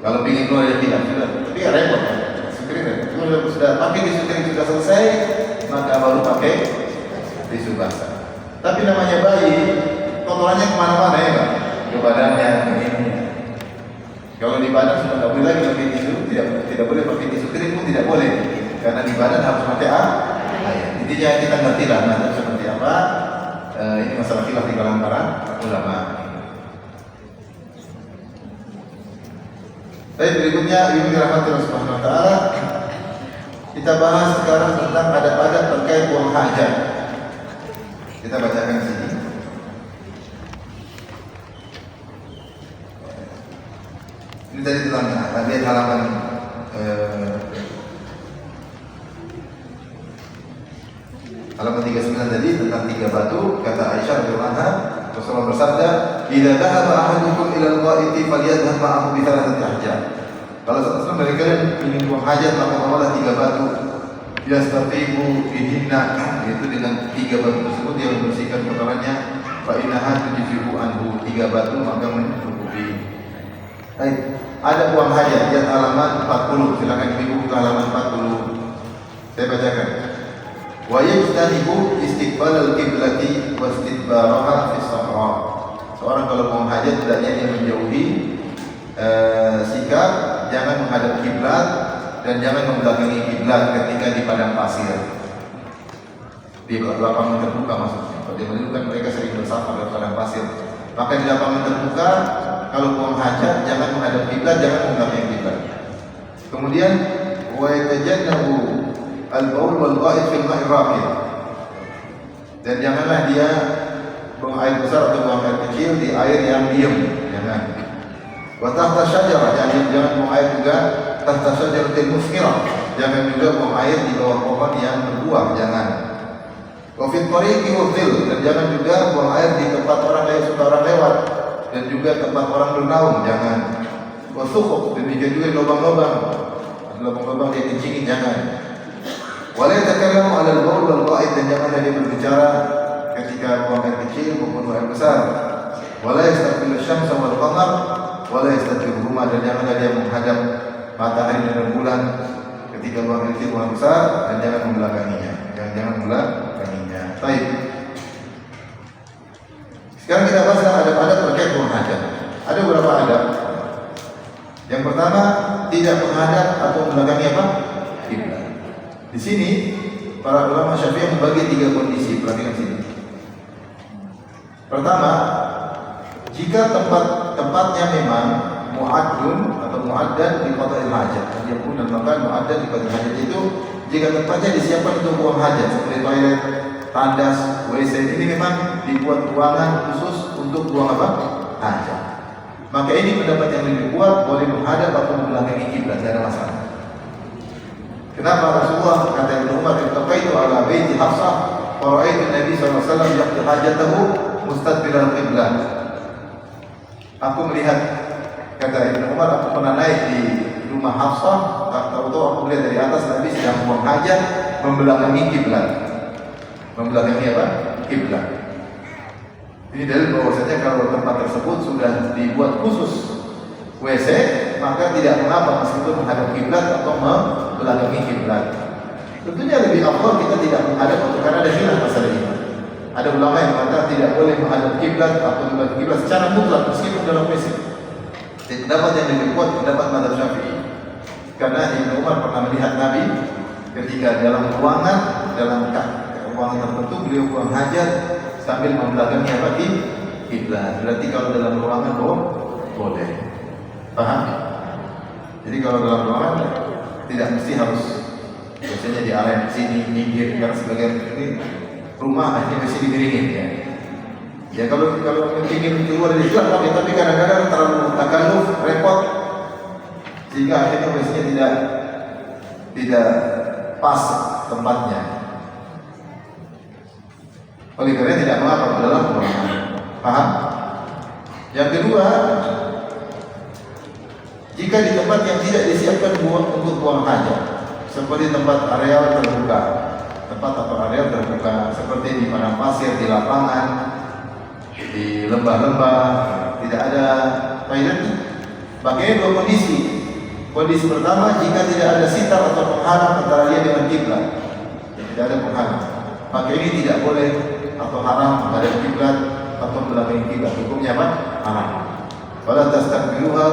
Kalau ingin keluar dari khilaf sudah, tapi ya repot. Tisu kering repot. Kalau sudah pakai tisu kering sudah selesai, maka baru pakai tisu basah. Tapi namanya bayi, kotorannya kemana-mana ya Pak? Ke badannya, ke ini. Kalau di badan sudah tidak boleh lagi pakai tisu, tidak boleh pakai tisu kering pun tidak boleh, karena di badan harus pakai air. Intinya kita ngerti lah mazhab seperti apa. Ini masalah khilaf di kalangan para ulama. Baik, berikutnya Ibnu rahmatullah subhanahu wa taala. Kita bahas sekarang tentang adab-adab terkait buang hajat. Kita bacakan di sini. Ini tadi tentang lihat halaman halaman 39 tadi tentang 3 batu. Kata Aisyah radhiyallahu anha, Rasulullah bersabda, "Idza dhahaba ahadukum ila al-gha'iti falyadhhab ma'ahu bi thalathati ahjar." Kalau seseorang dari kalian ingin buang hajat, maka bawalah 3 batu. Yastatibu bihinna, yaitu dengan 3 batu tersebut dia membersihkan kotorannya. Fa innaha tujzi'u anhu, 3 batu maka mencukupi. Baik, ada buang hajat di halaman 40. Silakan ibu buka halaman 40. Saya bacakan. Wa yajtanibu istiqbal al-qiblati wa istidbaraha fi sahra. Seorang kalau buang hajat hendaknya dia menjauhi sikap jangan menghadap kiblat dan jangan membelakangi kiblat ketika di padang pasir, di lapangan terbuka maksudnya. Kalau di Madinah kan mereka sering bersafar di padang pasir, maka di lapangan terbuka kalau buang hajat jangan menghadap kiblat, jangan membelakangi kiblat. Kemudian wa yatajannabu al-baul wal gha'id fil ma'i raqid, dan janganlah dia buang air besar atau buang air kecil di air yang diam, jangan. Wa tahta syajarah, jangan buang air juga tahta syajaratil musmirah, jangan juga buang air di bawah pohon yang berbuah, jangan. Wa fit tariqi wa dhil, dan jangan juga buang air di tempat orang lewat dan juga tempat orang bernaung, jangan. Wa suquq, demikian juga di lubang-lubang dia kencingin, jangan. Wa la yatakallamu 'ala al-bawl wal qa'id, dan jangan dia berbicara ketika buang air kecil maupun buang air besar. Wa la yastaqbilu asy-syamsa wal qamar wala yastatiruhuma, dan janganlah dia menghadap matahari dan bulan ketika buang air kecil buang besar, dan jangan membelakanginya. Jangan membelakanginya. Baik. Sekarang kita bahas adab-adab terkait buang hajat. Ada beberapa adab. Yang pertama, tidak menghadap atau membelakangi apa? Kiblat. Di sini para ulama Syafi'i membagi 3 kondisi. Perhatikan sini. Pertama, jika tempatnya memang mu'addun atau mu'addan di qada'il hajat, dia pun dinamakan mu'addan di qada'il hajat, itu jika tempatnya disiapkan untuk buang hajat seperti toilet, tandas, WC, ini memang dibuat ruangan khusus untuk buang apa? Hajat. Maka ini pendapat yang lebih kuat, boleh menghadap atau membelakangi kiblat, tidak ada masalah. Kenapa? Rasulullah kata Ibnu Umar, "Iltaqaitu ala baiti Hafsah wa ra'aitu Nabi sallallahu alaihi wasallam yaqdi hajatahu mustaqbilal qiblah." Aku melihat, kata Ibnu Umar, aku pernah naik di rumah Hafsah, tahu-tahu aku melihat dari atas Nabi sedang buang hajat membelakangi kiblat. Membelakangi apa? Kiblat. Ini dalil bahwasanya kalau tempat tersebut sudah dibuat khusus WC, maka tidak mengapa meskipun menghadap kiblat atau membelakangi kiblat. Tentunya lebih afdal kita tidak menghadap, karena ada khilaf masalah ini. Ada ulama yang mengatakan tidak boleh menghadap kiblat atau membelakangi kiblat secara mutlak meskipun dalam WC. Pendapat yang lebih kuat pendapat mazhab Syafi'i. Karena Ibnu Umar pernah melihat Nabi ketika dalam ruangan tertentu beliau buang hajat sambil membelakangi apa? Kiblat. Berarti kalau dalam ruangan boleh. Paham? Jadi kalau dalam ruangan tidak mesti harus biasanya di area sini minggir, karena sebagian ini rumah akhirnya mesti dimiringin ya. Ya kalau ingin keluar dari Islam oke, tapi kadang-kadang terlalu takalluf, repot, sehingga akhirnya biasanya tidak pas tempatnya. Oleh karena tidak mengapa dalam ruangan. Paham? Yang kedua, jika di tempat yang tidak disiapkan untuk buang hajat, seperti tempat areal terbuka, seperti di padang pasir, di lapangan, di lembah-lembah, tidak ada toilet, pakai 2 kondisi. Kondisi pertama, jika tidak ada sitar atau penghalang antara dia dengan kiblat, tidak ada penghalang, maka ini tidak boleh atau haram menghadap kiblat atau membelakangi kiblat. Hukumnya apa? Haram. Wala tastaqbiluha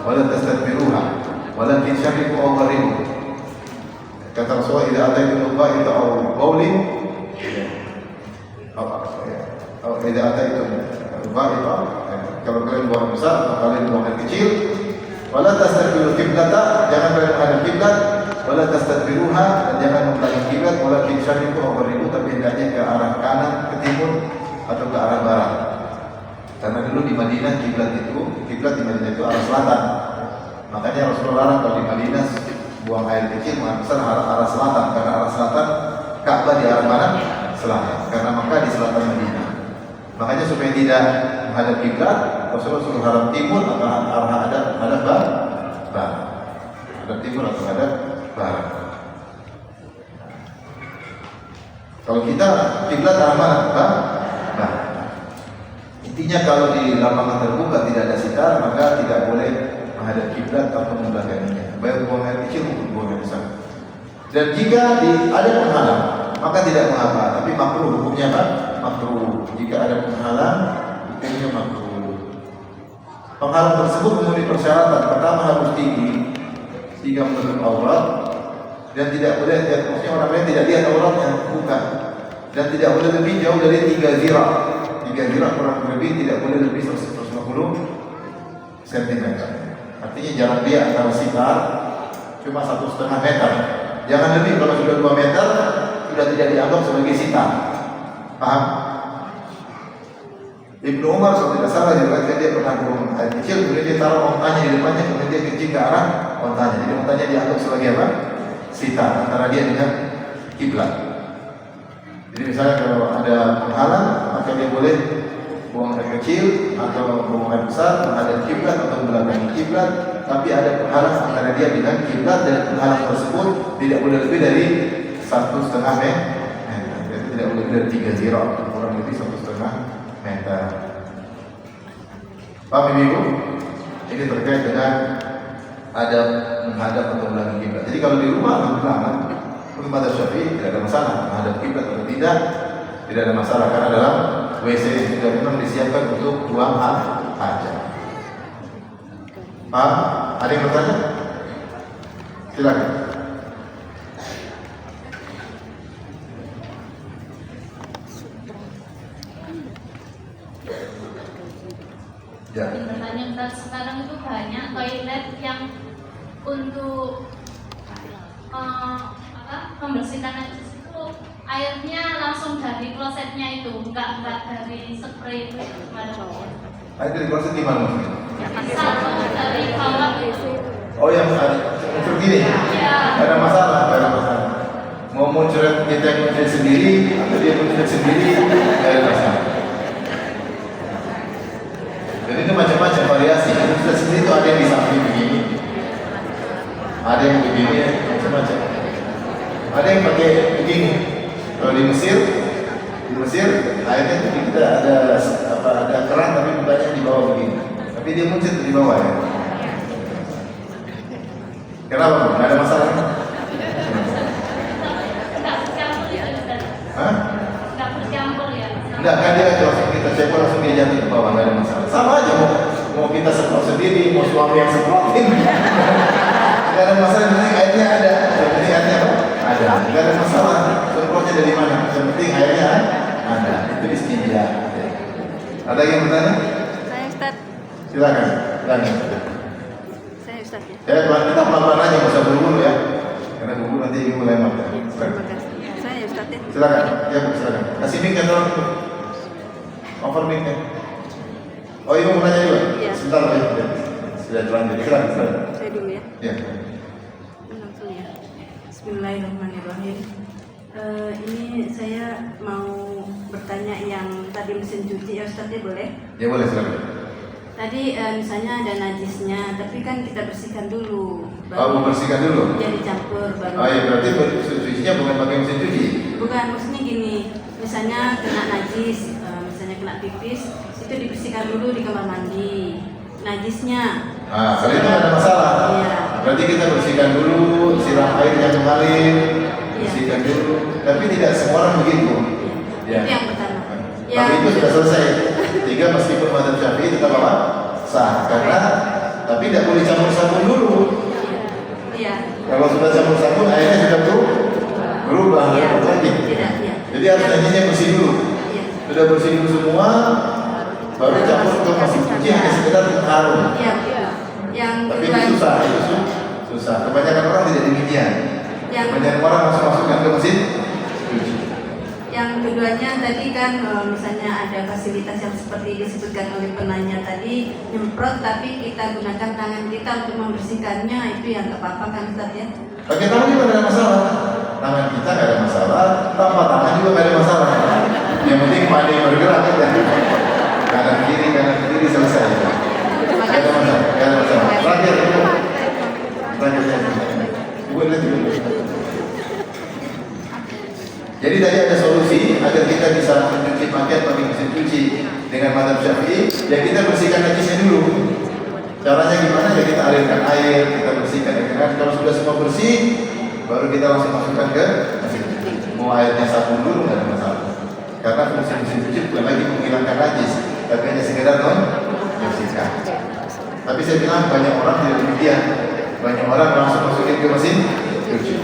wala tastadbiruha walakin syariqu aw gharibu. Kata Rasulullah, "Idza ataitum qa'ita aw baulin atau idza ataitum qa'ita," kalau kalian buang besar atau kalian buang air kecil, wala tastadbiru qiblata, jangan kalian menghadap kiblat, wala tastadbiruha, dan jangan membelakangi kiblat, walakin syariqu aw gharibu, tapi hendaknya ke arah kanan, ke timur atau ke arah barat. Karena dulu di Madinah kiblat di Madinah itu arah selatan. Makanya Rasulullah larang kalau di Madinah buang air kecil besar arah selatan, karena arah selatan Ka'bah di arah mana? Selatan. Karena Makkah di selatan Madinah. Makanya supaya tidak menghadap kiblat, Rasulullah suruh hadap timur atau hadap barat. Hadap timur atau hadap barat. Kalau kita kiblat arah mana? Barat. Intinya kalau di lapangan terbuka tidak ada sitar, maka tidak boleh menghadap kiblat atau membelakanginya. Baik buang air kecil maupun buang air besar. Dan jika ada penghalang, maka tidak mengapa. Tapi makruh hukumnya apa? Makruh. Jika ada penghalang, hukumnya makruh. Penghalang tersebut memenuhi persyaratan. Pertama harus tinggi, sehingga menutup aurat, dan tidak boleh lihat, maksudnya orang lain tidak lihat auratnya, bukan. Dan tidak boleh lebih jauh dari 3 zira'. 3 zira' kurang lebih tidak boleh lebih 150 cm. Artinya jarak dia antara sitar cuma 1,5 meter. Jangan lebih, kalau sudah 2 meter sudah tidak dianggap sebagai sitar. Paham? Ibnu Umar kalau tidak salah diriwayatkan dia pernah buang air kecil, kemudian dia taruh ontanya di depannya, kemudian dia kencing ke arah ontanya. Jadi ontanya dianggap sebagai apa? Sitar antara dia dengan kiblat. Jadi misalnya kalau ada penghalang, maka dia boleh buang air kecil atau buang air besar menghadap kiblat atau membelakangi kiblat, tapi ada penghalang antara dia dengan kiblat, dan penghalang tersebut tidak boleh lebih dari 1,5 meter. Jadi tidak boleh lebih dari 3 zira', kurang lebih 1,5 meter. Paham Ibu? Ini terkait dengan adab menghadap atau membelakangi kiblat. Jadi kalau di rumah, alhamdulillah, untuk mazhab Syafi'i tidak ada masalah menghadap kiblat atau tidak ada masalah, karena dalam WC sudah memang disiapkan untuk buang hajat. Paham? Ada yang bertanya? Silakan. Ya. Bertanya, sekarang itu banyak toilet yang untuk membersihkan najis itu airnya langsung dari klosetnya itu, enggak dari spray itu gimana? Air dari kloset di mana? Satu dari bawah itu. Oh yang unsur gini? Ya. Ada masalah, ada masalah. Mau muncrat kita yang muncrat sendiri atau dia muncrat sendiri, ada masalah. Jadi itu macam-macam variasi. Muncrat sendiri itu ada yang di samping begini, ada yang begini, macam-macam. Ada yang pakai begini. Kalau di Mesir airnya kita ada keran tapi bukanya di bawah begini. Tapi dia muncrat di bawah ya. Kenapa? Nggak ada masalah? Enggak bercampur ya, Ustaz. Hah? Enggak bercampur ya. Enggak, kan dia langsung kita cek langsung dia jatuh ke bawah, nggak ada masalah. Sama aja mau kita semprot sendiri, mau suami yang semprotin. Nggak ada masalah, yang penting airnya ada. Yang penting airnya ada. Nggak ada masalah. Semprotnya dari mana? Yang penting airnya ada. Itu istinja. Ada yang bertanya? Saya Ustaz. Silakan. Tanya. Saya Ustaz ya. Kita pelan-pelan aja, nggak usah buru-buru ya. Karena buru nanti ibu mulai makan. Ya, terima kasih. Saya Ustaz ya. Silakan. Ya, Bu, silakan. Kasih mic kan dong. Over mic kan. Oh, ibu mau nanya juga? Iya. Sebentar ya. Sudah terlanjur. Silakan. Saya dulu ya. Ya. Langsung ya. Bismillahirrahmanirrahim. Ini saya mau bertanya yang tadi mesin cuci ya Ustaz ya, boleh? Ya boleh, silakan. Tadi misalnya ada najisnya, tapi kan kita bersihkan dulu. Oh, membersihkan dulu? Jadi campur baru. Oh iya, berarti cucinya bukan pakai mesin cuci? Bukan, maksudnya gini, misalnya kena najis, misalnya kena pipis, itu dibersihkan dulu di kamar mandi. Najisnya. Nah, kalau itu ada masalah. Iya. Berarti kita bersihkan dulu, siram air yang mengalir, bersihkan dulu. Tapi tidak semua orang begitu. Iya. Itu yang pertama. Tapi itu sudah selesai. Tiga, meskipun mazhab Syafi'i tetap apa? Sah. Karena tapi tidak boleh campur sabun dulu. Iya. Kalau sudah campur sabun, airnya sudah berubah Iya. lagi. Tidak, iya. Jadi harus najisnya bersih dulu. Iya. Sudah bersih dulu semua, baru campur ke mesin cuci hanya sekedar harum. Iya. Yang Tapi kedua. itu susah, susah. Kebanyakan orang tidak demikian. Kebanyakan orang langsung masukkan ke mesin cuci. Yang keduanya tadi kan misalnya ada fasilitas yang seperti disebutkan oleh penanya tadi, nyemprot tapi kita gunakan tangan kita untuk membersihkannya, itu yang nggak apa-apa kan Ustaz ya? Pakai tangan juga nggak ada masalah. Tangan kita nggak ada masalah, tanpa tangan juga nggak ada masalah. Yang penting pandai bergerak kita. Kanan kiri, kanan selesai. Tidak ada masalah, tidak ada masalah. Terakhir, jadi tadi ada solusi agar kita bisa mencuci pakaian pakai mesin cuci dengan mazhab Syafi'i. Ya kita bersihkan najisnya dulu. Caranya gimana? Ya kita alirkan air, kita bersihkan. Karena kalau sudah semua bersih, baru kita langsung masukkan ke mesin cuci. Mau airnya sabun dulu nggak ada masalah. Karena fungsi mesin cuci bukan lagi menghilangkan najis, tapi hanya sekedar membersihkan. Tapi saya bilang banyak orang tidak demikian. Banyak orang langsung masukin ke mesin cuci.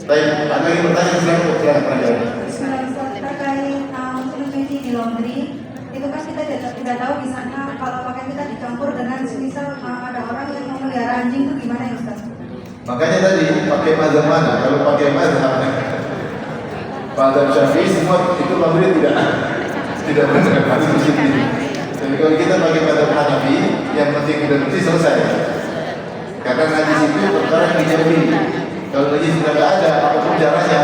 Baik, ada lagi pertanyaan silakan penjawab. Terkait untuk mencuci di laundry, itu kan kita tidak tahu di sana kalau pakaian kita dicampur dengan semisal ada orang yang memelihara anjing itu gimana ya Ustaz? Makanya tadi pakai mazhab mana? Kalau pakai mazhab Syafi'i semua itu laundry tidak benar masuk di sini. Tapi kalau kita pakai mazhab Hanafi, yang penting udah bersih selesai. Karena najis itu perkara yang dijauhi. Kalau najis sudah tidak ada, apapun caranya,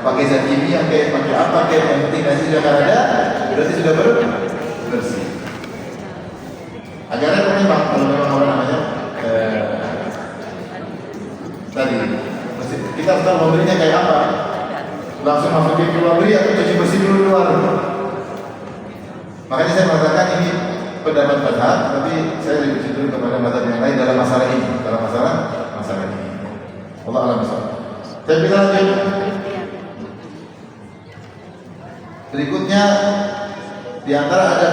pakai zat kimia, pakai apa, yang penting najis sudah tidak ada, berarti sudah bersih. Agarnya memang kalau memang apa namanya tadi kita harus tahu laundrynya kayak apa. Langsung masukin ke laundry atau cuci bersih dulu luar. Makanya saya mengatakan ini pendapat mazhab, tapi saya lebih cenderung kepada mazhab yang lain dalam masalah ini, masalah ini. Allah alam besar. Saya bisa lanjut. Berikutnya di antara ada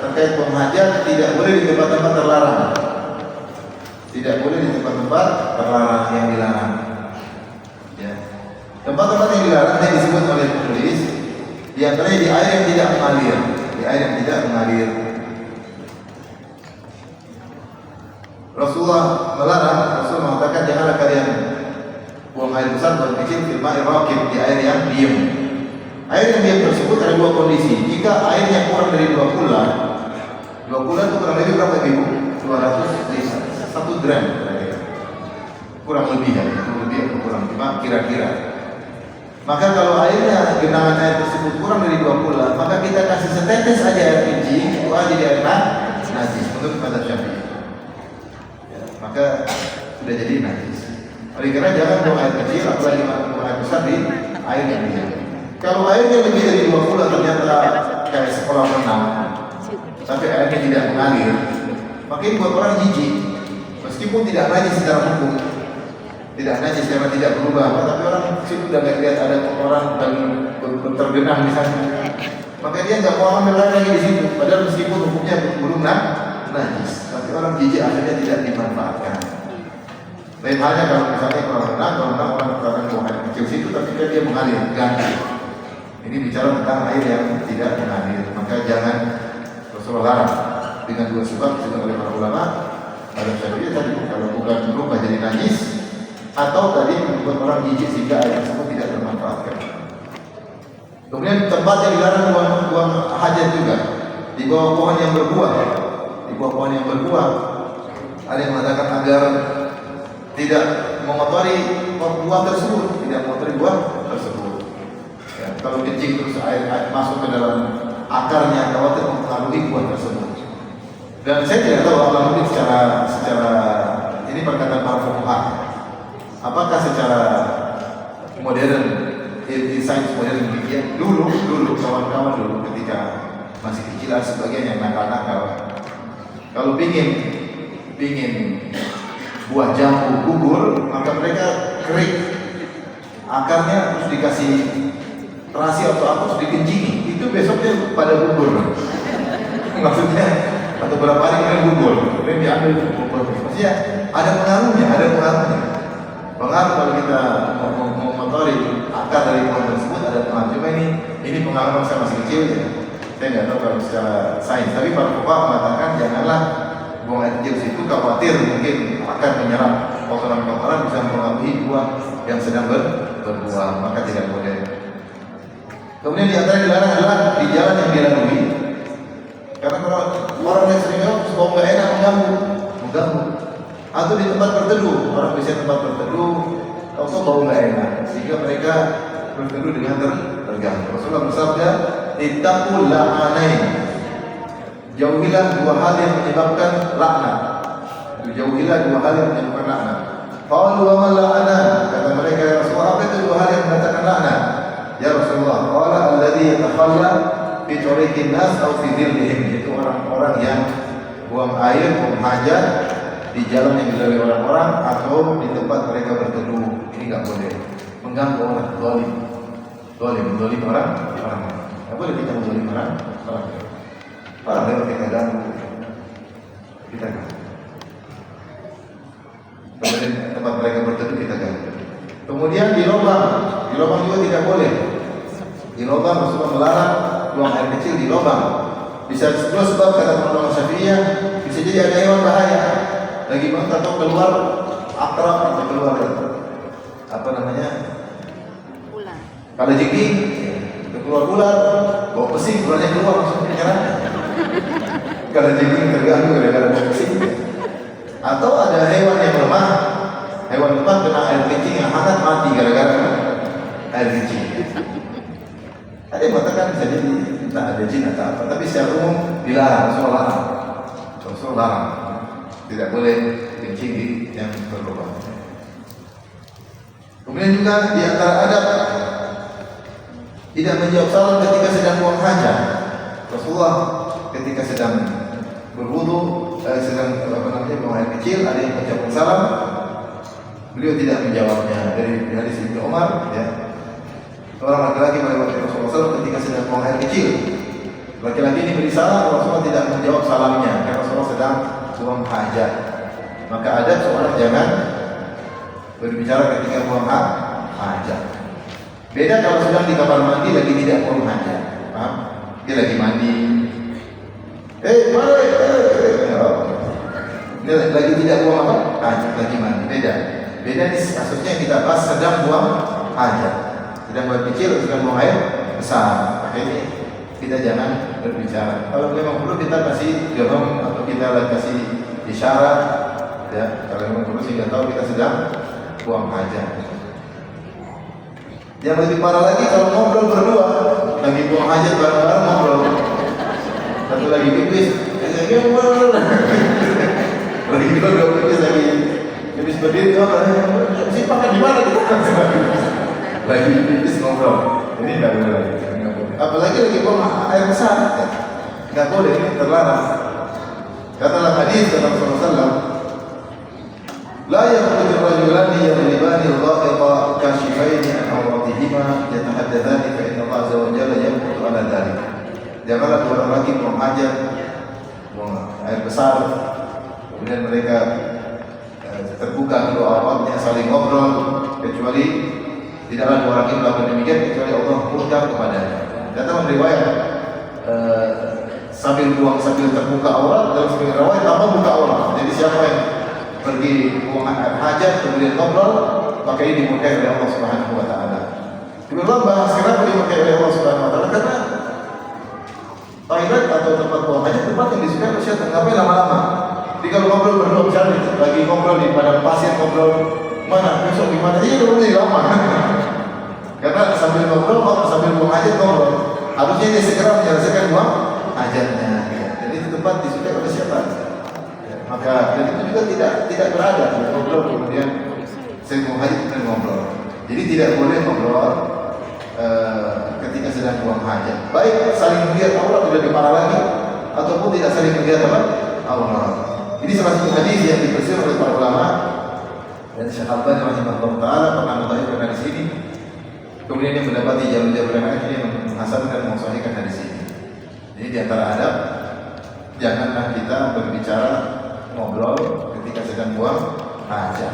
terkait penghajat tidak boleh di tempat-tempat terlarang. Tidak boleh di tempat-tempat terlarang yang dilarang. Ya. Tempat-tempat yang dilarang yang disebut oleh penulis di antaranya di air yang tidak mengalir, Rasulullah melarang. Rasul mengatakan janganlah kalian buang air besar buang kecil fil ma'i raqib, di air yang diam. Air yang diam tersebut ada dua kondisi. Jika airnya kurang dari 2 kula itu kurang lebih berapa ibu? 200 liter, 1 gram kira-kira. Kurang lebih ya, lebih atau kurang, cuma kira-kira. Maka kalau airnya genangan air tersebut kurang dari 2 kula, maka kita kasih setetes aja air kencing, itu aja di air najis menurut mazhab Syafi'i. Ya, maka sudah jadi najis. Oleh karena jangan buang air kecil, apalagi buang air besar di air yang diam. Kalau airnya lebih dari 2 kula ternyata kayak sekolah renang, tapi airnya tidak mengalir, maka ini buat orang jijik. Meskipun tidak najis secara hukum, tidak najis karena tidak berubah, tapi orang situ udah lihat ada orang dan tergenang di sana, maka dia nggak mau ambil air lagi di situ. Padahal meskipun hukumnya belum najis, tapi orang jijik akhirnya tidak dimanfaatkan. Lain halnya kalau misalnya orang buang air kecil situ, tapi dia mengalir, ganti. Ini bicara tentang air yang tidak mengalir, maka jangan Rasulullah larang dengan 2 sebab disebut oleh para ulama. Ada Syafi'i tadi kalau bukan berubah jadi najis, atau tadi membuat orang jijik sehingga air tersebut tidak termanfaatkan. Kemudian tempat yang dilarang buang hajat juga di bawah pohon yang berbuah. Ada yang mengatakan agar tidak mengotori buah tersebut, Ya, kalau kencing terus air masuk ke dalam akarnya, khawatir mempengaruhi buah tersebut. Dan saya tidak tahu apakah secara ini perkataan para fuqaha. Apakah secara modern, sains modern demikian? Dulu kawan-kawan dulu ketika masih kecil ada sebagian yang nakal-nakal. Kalau pingin buah jambu gugur, maka mereka kerik akarnya terus dikasih terasi atau apa terus dikencingi, itu besoknya pada gugur. Maksudnya atau berapa hari kemudian gugur, kemudian diambil gugur. Maksudnya ada pengaruhnya. Pengaruh kalau kita mengotori akar dari pohon tersebut ada pengaruh. Cuma ini pengalaman saya masih kecil ya. Saya nggak tahu kalau secara sains, tapi para fuqaha mengatakan janganlah buang air kecil situ, khawatir mungkin akan menyerap kotoran-kotoran bisa mempengaruhi buah yang sedang berbuah, maka tidak boleh. Kemudian di antara yang dilarang adalah di jalan yang dilalui. Karena kalau orang yang sering suka nggak enak mengganggu. Atau di tempat berteduh, orang bisa tempat berteduh, atau bau nggak enak, sehingga mereka berteduh dengan terganggu. Rasulullah bersabda, "Ittaqul la'anain." jauhilah dua hal yang menyebabkan laknat. Jauhilah dua hal yang menyebabkan laknat. Qalu wa ma la'ana, kata mereka ya Rasulullah, apa itu dua hal yang mendatangkan laknat? Ya Rasulullah, qala alladhi yatakhalla fi tariqin nas aw fi dhillihim, itu orang-orang yang buang air, buang hajat di jalan yang dilalui orang-orang atau di tempat mereka berteduh. Ini enggak boleh. Mengganggu orang, zalim orang. Enggak boleh kita menzalim orang. Orang lewat kita ganggu. Kita ganggu. Kemudian tempat mereka berteduh kita ganggu. Kemudian di lubang juga tidak boleh. Di lubang Rasulullah melarang buang air kecil di lubang. Bisa dua sebab kata ulama Syafi'iyah, bisa jadi ada hewan bahaya lagi banget atau keluar akrab atau keluar apa namanya? Ular. Kalau jengking keluar ular, bawa pesing, ularnya keluar langsung menyerang. Kalau jengking terganggu gara-gara bawa pesing. Atau ada hewan yang lemah, kena air kencing yang hangat mati gara-gara air kencing. Ada yang mengatakan bisa jadi entah ada jin atau apa, tapi secara umum dilarang, Rasul larang. Tidak boleh kencing di yang berlubang. Kemudian juga di antara adab tidak menjawab salam ketika sedang buang hajat. Rasulullah ketika sedang berwudu, sedang buang air kecil, ada yang mengucapkan salam, beliau tidak menjawabnya. Dari hadis Ibnu Umar, ya, seorang laki-laki melewati Rasulullah SAW ketika sedang buang air kecil. Laki-laki ini beri salam, Rasulullah tidak menjawab salamnya karena Rasulullah sedang buang hajat. Maka adab seorang jangan berbicara ketika buang hajat. Beda kalau sedang di kamar mandi lagi tidak buang hajat, paham? Dia lagi mandi. Dia lagi tidak buang apa? Hajat, lagi mandi. Beda ini kasusnya kita bahas sedang buang hajat. Sedang buang kecil, sedang buang air besar. Ini kita jangan berbicara. Kalau memang perlu kita kasih gerong atau kita kasih isyarat, ya. Kalau memang perlu sehingga tahu kita sedang buang hajat. Yang lebih parah lagi kalau ngobrol berdua, lagi buang hajat bareng-bareng ngobrol. Satu lagi pipis, lagi dua pipis lagi pipis berdiri, simpakan di mana kita? Lagi pipis ngobrol. Ini nggak boleh lagi. Apalagi lagi buang air besar, nggak boleh, ini terlarang. Katalah hadis dalam Rasulullah, la yakhruju rajulani yadribani al-gha'iqa kashifaini an awratihima yatahaddatsani fa inna Allah azza wa jalla yamqutu ala dhalik. Janganlah dua orang lagi buang hajat, buang air besar, kemudian mereka terbuka kedua awratnya saling ngobrol, kecuali tidaklah dua orang itu melakukan demikian kecuali Allah murka kepadanya. Datang riwayat sambil terbuka aurat, dalam sebagian riwayat tanpa buka aurat. Jadi siapa yang pergi buang hajat kemudian ngobrol, maka ini dimurkai oleh Allah Subhanahu wa taala. Kemudian bahas kenapa dimurkai oleh Allah Subhanahu wa taala? Karena toilet atau tempat buang hajat tempat yang disukai oleh syaitan. Ngapain lama-lama? Jadi kalau ngobrol berdua misalnya lagi ngobrol di padang pasir, ngobrol mana besok di mana, iya udah lama. Karena sambil ngobrol, sambil buang hajat ngobrol, harusnya dia segera menyelesaikan buang hajatnya. Jadi itu tempat disukai oleh syaitan. Maka dan itu juga tidak berada ngobrol kemudian saya buang hajat kemudian ngobrol. Jadi tidak boleh ngobrol ketika sedang buang hajat. Baik saling melihat aurat tidak diparah lagi, ataupun tidak saling melihat apa aurat. Ini salah satu hadis yang dipersir oleh para ulama dan Syekh Al-Albani rahimahullah taala pernah mengutarakan hadis ini. Kemudian yang mendapati jalur-jalur yang lain yang menghasankan dan mensahihkan hadis ini. Jadi di antara adab janganlah kita berbicara ngobrol ketika sedang buang hajat.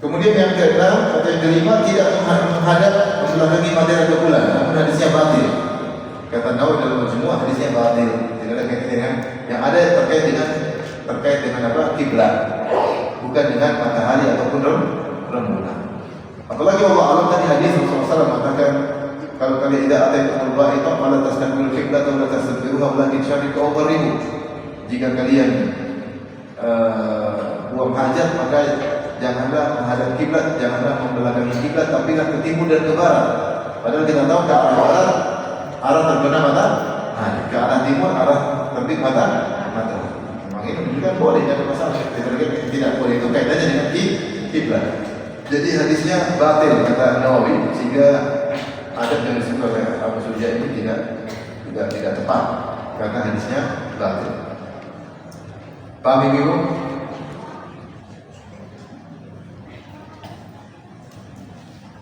Kemudian yang keenam atau yang kelima tidak menghadap membelakangi materi atau bulan, namun hadisnya batil. Kata Nawawi dalam Majmu' hadisnya batil. Tidak ada kaitan dengan yang ada terkait dengan apa? Kiblat. Bukan dengan matahari ataupun rembulan. Apalagi Allah alam tadi hadis Rasulullah SAW mengatakan kalau kalian tidak ada yang berubah itu malah tasdaqul qiblat atau tasdaqulha walakin syariqu aw qaribu. Jika kalian buang hajat maka janganlah menghadap kiblat, janganlah membelakangi kiblat, tapi ke timur dan ke barat. Padahal kita tahu ke arah barat arah terbenam matahari, ke arah timur arah terbit matahari. Memang ini menunjukkan boleh, tidak ada masalah. Tidak boleh itu kaitannya dengan kiblat. Jadi hadisnya batil kata Nawawi, sehingga adab yang disebut oleh Abu Suja ini tidak tepat karena hadisnya batil. Paham Ibu?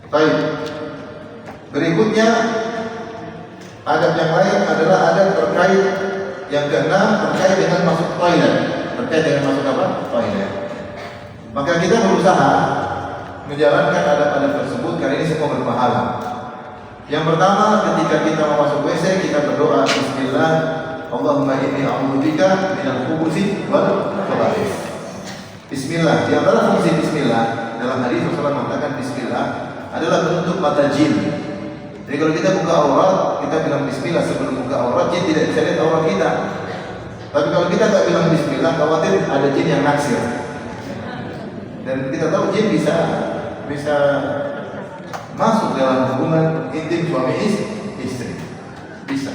Baik. Berikutnya adab yang lain adalah adab terkait yang keenam, terkait dengan masuk toilet. Terkait dengan masuk apa? Toilet. Maka kita berusaha menjalankan adab-adab tersebut karena ini semua berpahala. Yang pertama, ketika kita mau masuk WC, kita berdoa Bismillah, Allahumma inni a'udzubika minal khubuthi wal khaba'ith. Bismillah. Di antara fungsi Bismillah dalam hadis Rasulullah mengatakan Bismillah adalah bentuk mata jin. Jadi kalau kita buka aurat, kita bilang Bismillah sebelum buka aurat, jin tidak bisa lihat aurat kita. Tapi kalau kita tak bilang Bismillah, khawatir ada jin yang naksir. Dan kita tahu jin bisa masuk dalam hubungan intim suami istri. Bisa.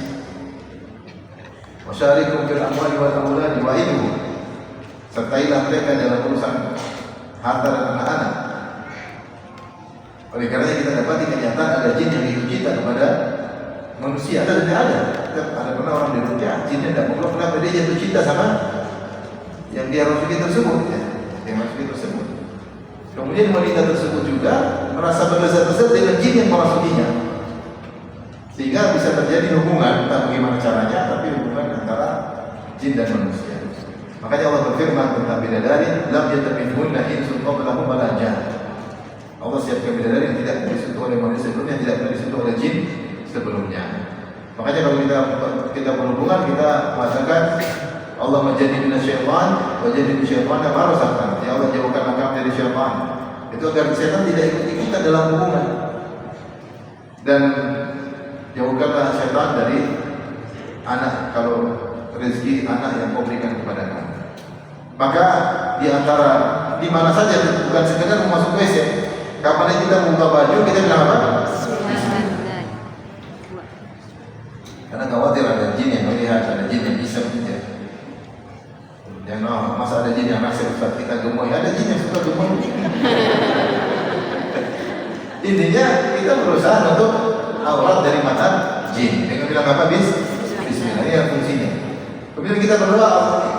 Wasyarikum fil amwali wal auladi wa'iduhum. Sertailah mereka dalam urusan harta dan anak-anak. Oleh karenanya kita dapati kenyataan ada jin yang diruqyah kepada manusia. Ada dan ada. Ada pernah orang diruqyah, jinnya tidak mau kenapa dia jatuh cinta sama yang dia rasuki tersebut, ya. Yang rasuki tersebut. Kemudian wanita tersebut juga merasa berdasar-dasar dengan jin yang merasukinya, sehingga bisa terjadi hubungan, entah bagaimana caranya, tapi hubungan antara jin dan manusia. Makanya Allah berfirman tentang bidadari, lam yatamithunna insun qablahum wala jan. Allah siapkan bidadari yang tidak pernah disentuh oleh manusia sebelumnya, tidak pernah disentuh oleh jin sebelumnya. Makanya kalau kita berhubungan, kita mengatakan Allah menjadi minasyaitan, menjadi syaitana ma razaqtana. Ya Allah, jauhkan engkau dari syaitan. Itu agar setan tidak ikut-ikutan dalam hubungan. Dan jauhkanlah syaitan dari anak, kalau rezeki anak yang kau berikan kepada kamu. Maka di antara di mana saja, bukan sekedar masuk WC. Kapan kita membuka baju, kita bilang apa? Karena khawatir ada jin yang melihat, ada jin yang bisa melihat. Yang masa ada jin yang naksir saat kita gemoy, ada jin yang suka gemoy. Intinya kita berusaha untuk aurat dari mata jin. Dengan bilang apa? Bismillah, ini yang fungsinya. Kemudian kita berdoa,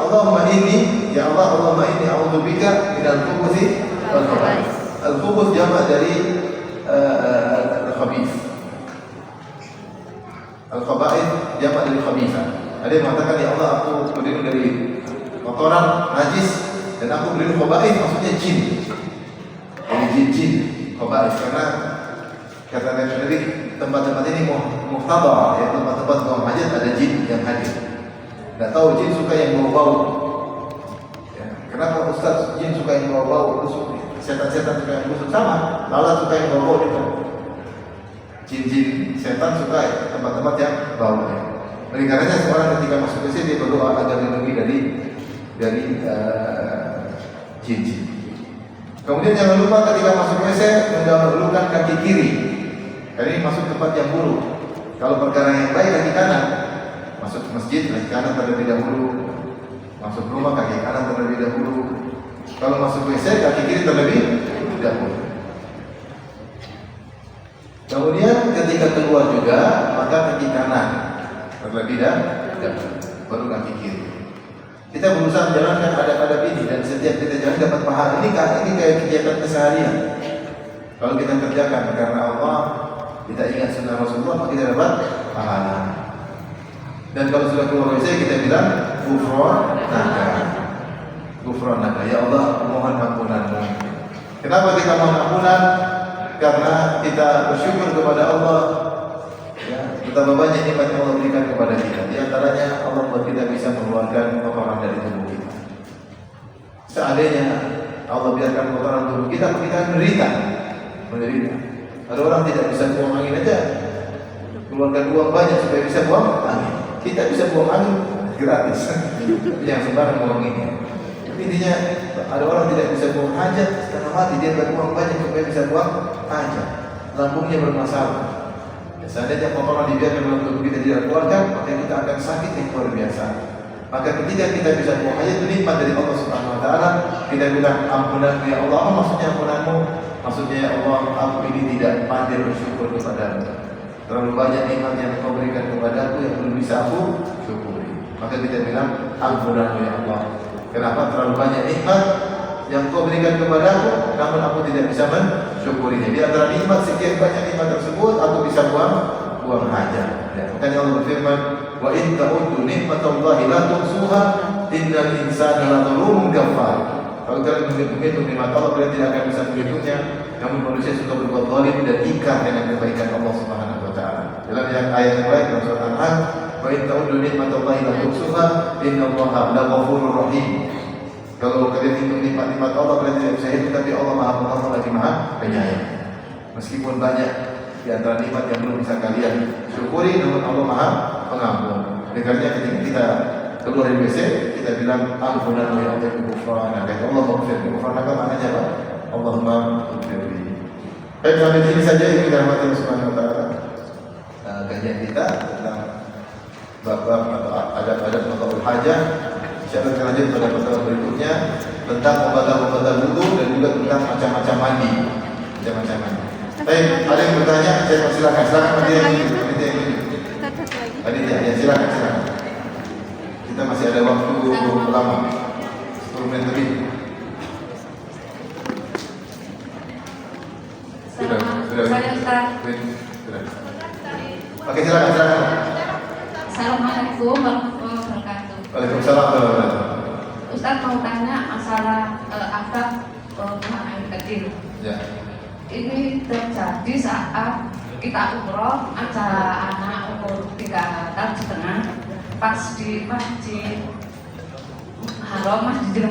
Allahumma inni, ya Allah, Allahumma inni a'udzubika minal khubuthi wal khaba'ith. Al-khubuth jamak dari al-khabith. Al-khaba'ith jamak dari khabithah. Ada yang mengatakan, ya Allah, aku berlindung dari kotoran, najis, dan aku berlindung khaba'ith, maksudnya jin. Dari jin, khaba'ith. Karena kata Nabi sendiri, tempat-tempat ini muhtadar, ya, tempat-tempat buang hajat ada jin yang hadir. Tidak tahu jin suka yang bau-bau. Ya, kenapa Ustaz jin suka yang bau-bau? Setan-setan suka yang busuk, sama. Lalat suka yang bau-bau juga. Jin-jin setan suka tempat-tempat yang bau. Ya. Oleh karenanya seorang ketika masuk WC dia berdoa agar dilindungi dari jin-jin. Kemudian jangan lupa ketika masuk WC mendahulukan kaki kiri. Karena ini masuk tempat yang buruk. Kalau perkara yang baik kaki kanan. Masuk masjid kaki kanan terlebih dahulu. Masuk rumah kaki kanan terlebih dahulu. Kalau masuk WC kaki kiri terlebih dahulu. Kemudian ketika keluar juga maka kaki kanan terlebih dahulu, baru kaki kiri. Kita berusaha menjalankan adab-adab ini dan setiap kita jalan dapat pahala. Ini kayak kegiatan keseharian. Kalau kita kerjakan karena Allah, kita ingat sunnah Rasulullah, maka kita dapat pahala. Dan kalau sudah keluar WC kita bilang Ghufranaka, ya Allah, mohon ampunanmu. Kenapa kita mohon ampunan? Karena kita bersyukur kepada Allah, ya, betapa banyak nikmat yang Allah berikan kepada kita. Di antaranya Allah buat kita bisa mengeluarkan kotoran dari tubuh kita. Seandainya Allah biarkan kotoran tubuh kita menderita. Ada orang tidak bisa buang angin aja, keluarkan uang banyak supaya bisa buang angin. Kita bisa buang angin gratis, tapi yang sembarang buang angin. Intinya ada orang tidak bisa buang hajat, setengah mati dia beruang banyak supaya bisa buang hajat. Lambungnya bermasalah. Seandainya kotoran dibiarkan dalam tubuh kita tidak keluarkan, maka kita akan sakit yang luar biasa. Maka ketika kita bisa buang hajat itu nikmat dari Allah Subhanahu Wa Taala. Kita bilang ampunanmu ya Allah. Apa maksudnya ampunanmu? Maksudnya ya Allah, aku ini tidak pandai bersyukur kepadamu. Terlalu banyak nikmat yang Kau berikan kepadaku yang belum bisa aku syukuri. Maka kita bilang ampunanmu ya Allah. Kenapa? Terlalu banyak nikmat yang Kau berikan kepadaku, namun aku tidak bisa mensyukurinya. Di antara nikmat, sekian banyak nikmat tersebut, aku bisa buang hajat. Ya, makanya Allah berfirman, wa in ta'uddu nikmatallahi la tuhsuha innal insana ladzalumun kafar. Kalau kalian menghitung nikmat Allah, kalian tidak akan bisa menghitungnya. Namun manusia suka berbuat zalim dan ingkar dengan kebaikan Allah Subhanahu Wa Taala. Dalam ayat yang lain dalam surat Al-An'am, wa in ta'uddu nikmatallahi la tuhsuha innallaha laghafurur rahim. Kalau kalian hitung nikmat-nikmat Allah, kalian tidak bisa hitung, tapi Allah Maha Pengampun lagi Maha Penyayang. Meskipun banyak di antara nikmat yang belum bisa kalian syukuri, namun Allah Maha Pengampun. Dengarnya ketika kita keluar dari WC, kita bilang ampunanmu ya Allah ghufranaka. Allah maghfir ghufranaka maknanya apa? Allahumma ighfirli. Baik, sampai sini saja yang kita rahmati Allah Subhanahu Wa Taala. Kajian kita tentang bab-bab atau adab-adab qada'ul hajah. Insyaallah kita lanjut pada pertemuan berikutnya tentang obat-obatan wudu dan juga tentang macam-macam mandi. Macam-macam mandi. Baik, ada yang bertanya? Saya persilakan. Silakan panitia ya, silakan. Kita masih ada waktu lama. 10 menit lebih. Sudah. Oke, silakan. Assalamualaikum warahmatullahi wabarakatuh. Waalaikumsalam warahmatullahi wabarakatuh. Ustaz mau tanya masalah adab buang air kecil. Ya. Ini terjadi saat kita umroh, ada anak umur 3 tahun setengah, pas di Masjidil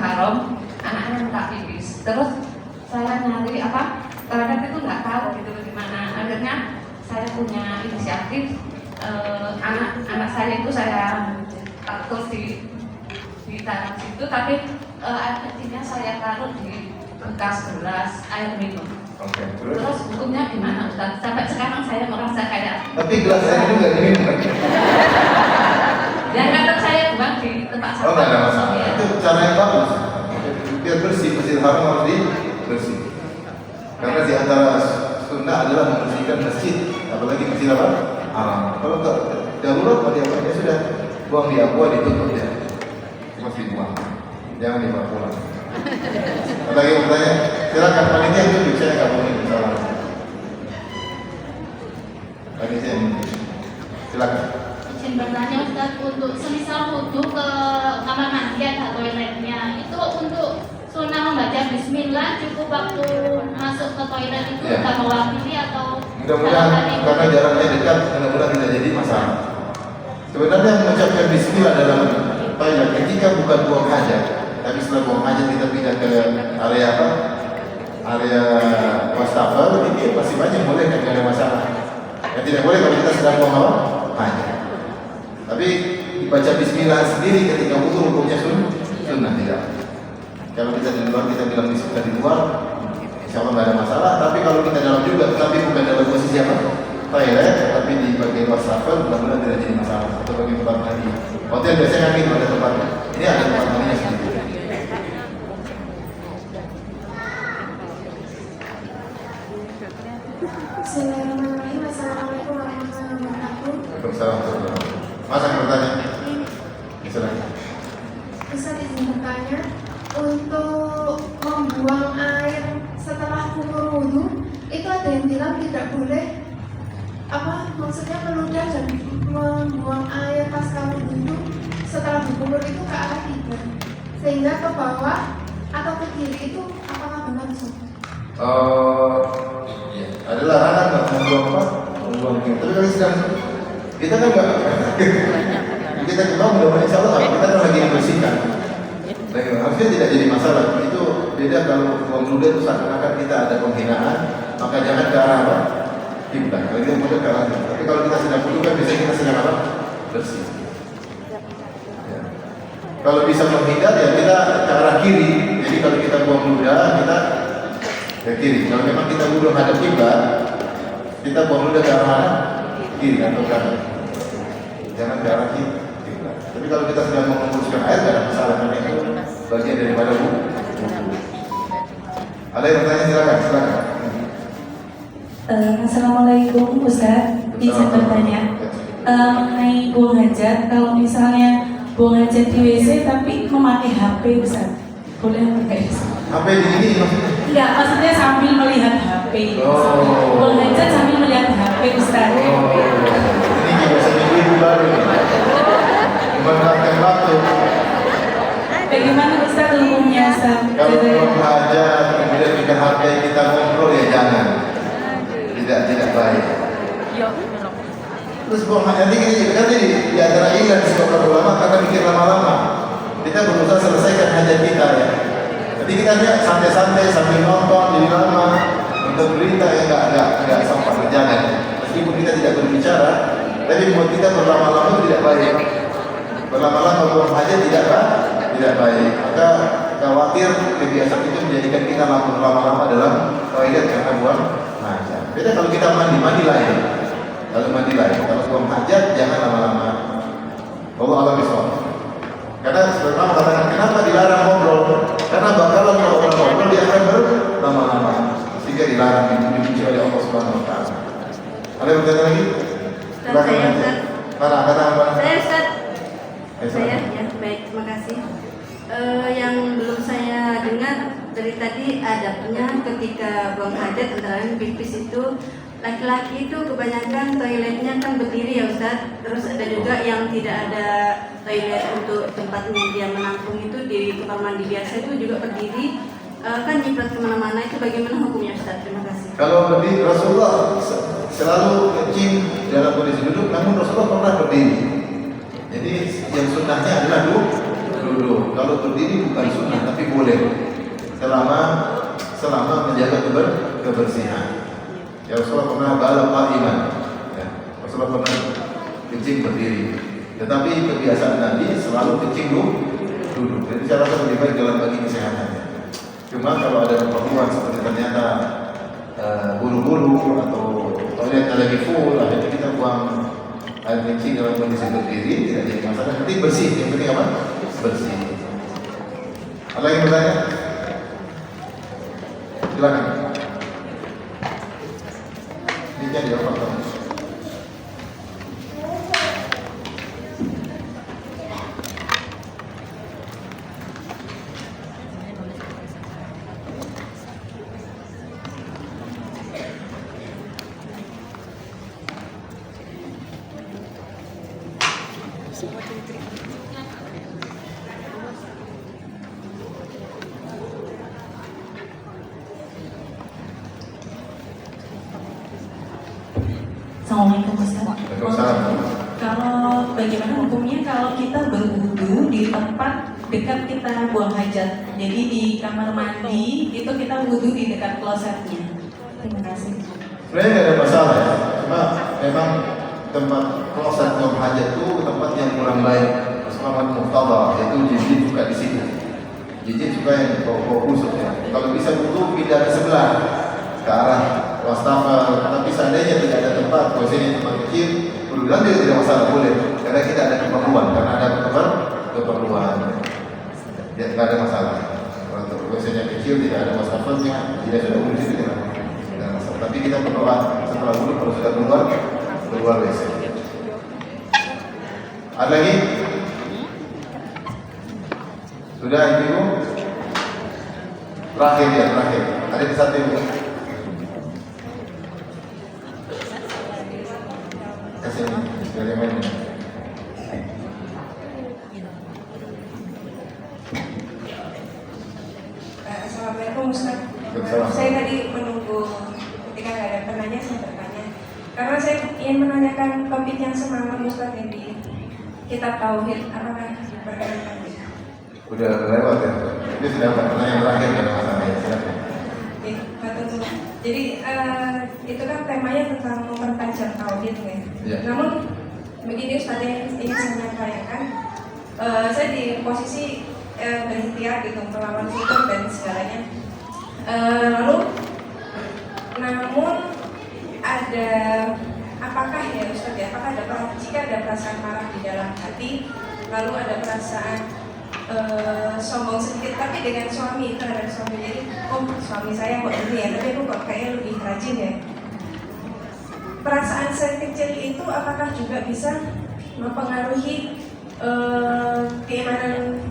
Haram, anaknya minta pipis. Terus saya nyari terhadap itu nggak tahu gitu gimana. Akhirnya saya punya inisiatif, anak saya itu saya taruh di taruh situ, tapi air kecilnya saya taruh di bekas gelas air minum. Oke, Terus hukumnya gimana Ustaz? Sampai sekarang saya merasa kayak tapi gelas air itu nggak diminum lagi. yang kata saya buang di tempat sampah. Oh, nggak ada masalah. Ya. Itu cara yang bagus. Biar bersih, Masjidil Haram harus bersih. Karena di antara sunnah adalah membersihkan masjid, apalagi Masjidil Haram. Kalau nggak darurat, mau diapain? Ya sudah, buang di aqua, ditutup ya. Masih buang, jangan dibawa pulang. Ada lagi yang bertanya? Silakan panitia itu saya nggak boleh salah. Panitia yang silakan. Izin bertanya Ustaz, untuk semisal wudhu ke kamar mandi atau toiletnya, itu untuk sunnah membaca bismillah cukup waktu masuk ke toilet itu Ya. nggak mewakili atau Mudah-mudahan karena jaraknya dekat, mudah-mudahan tidak jadi masalah. Sebenarnya mengucapkan bismillah dalam toilet ketika bukan buang hajat, tapi setelah buang hajat kita pindah ke area apa? Area wastafel, ini masih banyak boleh, tidak ada masalah. Yang tidak boleh kalau kita sedang buang apa? Hajat. Tapi dibaca bismillah sendiri ketika wudu hukumnya sunnah tidak. Kalau kita di luar kita bilang bismillah di luar, insya Allah tidak ada masalah. Tapi kalau kita dalam juga, tapi bukan dalam posisi apa? Toilet, tapi di bagian wastafel, mudah-mudahan tidak jadi masalah. Atau bagian tempat mandi. Hotel biasanya kami ada tempatnya. Ini ada tempat mandinya sendiri. Bismillahirrahmanirrahim. Assalamualaikum warahmatullahi wabarakatuh. Waalaikumsalam. Mas yang bertanya? Silakan. Ustaz izin bertanya, untuk membuang air setelah kumur wudhu itu ada yang bilang tidak boleh, maksudnya meludah dan membuang air pasca wudhu setelah berkumur itu ke arah kiblat, sehingga ke bawah atau ke kiri, itu apakah benar Ustaz? Iya. Ada larangan nggak membuang apa? Membuang kita. Tapi kalau sedang kita kan nggak. Kita kembang mudah-mudahan insya Allah kita kan lagi membersihkan. Harusnya tidak jadi masalah. Itu beda kalau buang ludah itu seakan-akan kita ada penghinaan, maka jangan ke arah apa? Kiblat. Kalau kita mudah ke arah. Tapi kalau kita sedang wudhu kan biasanya kita sedang apa? Bersih. Ya. Kalau bisa menghindar ya kita ke arah kiri. Jadi kalau kita buang ludah kita ke kiri. Kalau memang kita wudhu hadap kiblat, kita buang ludah ke arah mana? kiri atau kanan. Jangan ke arah kiblat. Tapi kalau kita sedang mengumpulkan air, tidak ada masalah, karena itu bagian daripada wudu. Ada yang bertanya, silakan. Assalamualaikum Ustaz, izin bertanya mengenai buang hajat. Kalau misalnya buang hajat di WC tapi memakai HP Ustaz, boleh pakai? HP di ini maksudnya? Enggak, maksudnya sambil melihat HP. Oh. Buang hajat sambil melihat HP Ustaz. Ini biasanya ibu baru memanfaatkan waktu. Bagaimana Ustaz hukumnya Ustaz? Kalau buang hajat kemudian kita HP kita ngobrol, ya jangan. Tidak baik. Terus buang hajat ini nanti di antara ilan di sekolah ulama karena mikir lama-lama. Kita berusaha selesaikan hajat kita ya. Jadi kita lihat santai-santai sambil nonton jadi lama, untuk berita yang enggak sempat berjalan. Meskipun kita tidak berbicara, tapi buat kita berlama-lama tidak baik. Berlama-lama buang hajat tidak baik. Maka khawatir kebiasaan itu menjadikan kita lama-lama dalam toilet karena buang hajat. Beda kalau kita mandi lain. Kalau mandi lain, kalau buang hajat jangan lama-lama. Allah alam bismillah. Karena sebenarnya katakan kenapa dilarang ngobrol? Karena bakalan kalau orang ngobrol dia akan berlama-lama, sehingga dilarang dibenci oleh Allah Subhanahu Wa Taala. Ada yang bertanya lagi? Kata apa? Saya Ustaz. Saya ya, baik, terima kasih. Yang belum saya dengar dari tadi adabnya ketika buang hajat antara lain pipis itu laki-laki itu kebanyakan toiletnya kan berdiri ya Ustaz. Terus ada juga yang tidak ada toilet untuk tempatnya dia menampung itu di kamar mandi biasa itu juga berdiri. Kan nyiprat kemana-mana, itu bagaimana hukumnya Ustaz? Terima kasih. Kalau berdiri, Rasulullah selalu kencing dalam kondisi duduk, namun Rasulullah pernah berdiri. Jadi yang sunnahnya adalah duduk. Kalau berdiri bukan sunnah, tapi boleh selama menjaga kebersihan. Ya Rasulullah pernah balap iman. Ya, Rasulullah pernah kencing berdiri. Tetapi kebiasaan Nabi selalu kencing duduk. Jadi saya rasa lebih baik dalam bagi kesehatannya. Cuma kalau ada keperluan seperti ternyata buru-buru atau toiletnya lagi full, akhirnya kita buang air kencing dalam kondisi berdiri, tidak jadi masalah. Yang penting bersih. Yang penting apa? Bersih. Ada yang bertanya? Silakan. Ini jadi apa? Assalamualaikum Ustaz. Waalaikumsalam. Kalau bagaimana hukumnya kalau kita berwudu di tempat dekat kita buang hajat? Jadi di kamar mandi itu kita wudu di dekat klosetnya. Terima kasih. Sebenarnya tidak ada masalah ya. Cuma memang tempat kloset buang hajat itu tempat yang kurang baik. Selamat muhtadah, yaitu jijik juga di sini. Jijik juga yang bau busuk ya. Kalau bisa wudu pindah ke sebelah, ke arah wastafel. Tapi seandainya tidak ada tempat, biasanya tempat kecil, kemudian dia tidak masalah, boleh. Karena kita ada keperluan, karena ada keperluan. Ya, tidak ada masalah. Kalau biasanya kecil tidak ada wastafelnya, tidak ada urus itu tidak ada masalah. Tapi kita berdoa setelah wudu kalau sudah keluar WC. Ada lagi? Sudah ibu? Terakhir. Ada di satu ibu. Kasih dari mana? Assalamualaikum Ustaz. Waalaikumsalam. Saya tadi menunggu ketika nggak ada penanya, saya bertanya. Karena saya ingin menanyakan topik yang semalam Ustaz yang di kitab Tauhid, apakah berkenan? Udah lewat ya. Ini sudah pertanyaan terakhir ya masalahnya. Silakan. Oke, betul. Jadi itu kan temanya tentang mempertajam tauhid ya. Iya. Namun begini Ustaz yang ingin saya sampaikan, saya di posisi berikhtiar gitu melawan syukur dan segalanya. Namun ada apakah ya Ustaz ya jika ada perasaan marah di dalam hati, lalu ada perasaan sombong sedikit, tapi dengan suami terhadap suami, jadi suami saya kok ini ya, tapi aku kok kayaknya lebih rajin ya. Perasaan sekecil itu apakah juga bisa mempengaruhi keimanan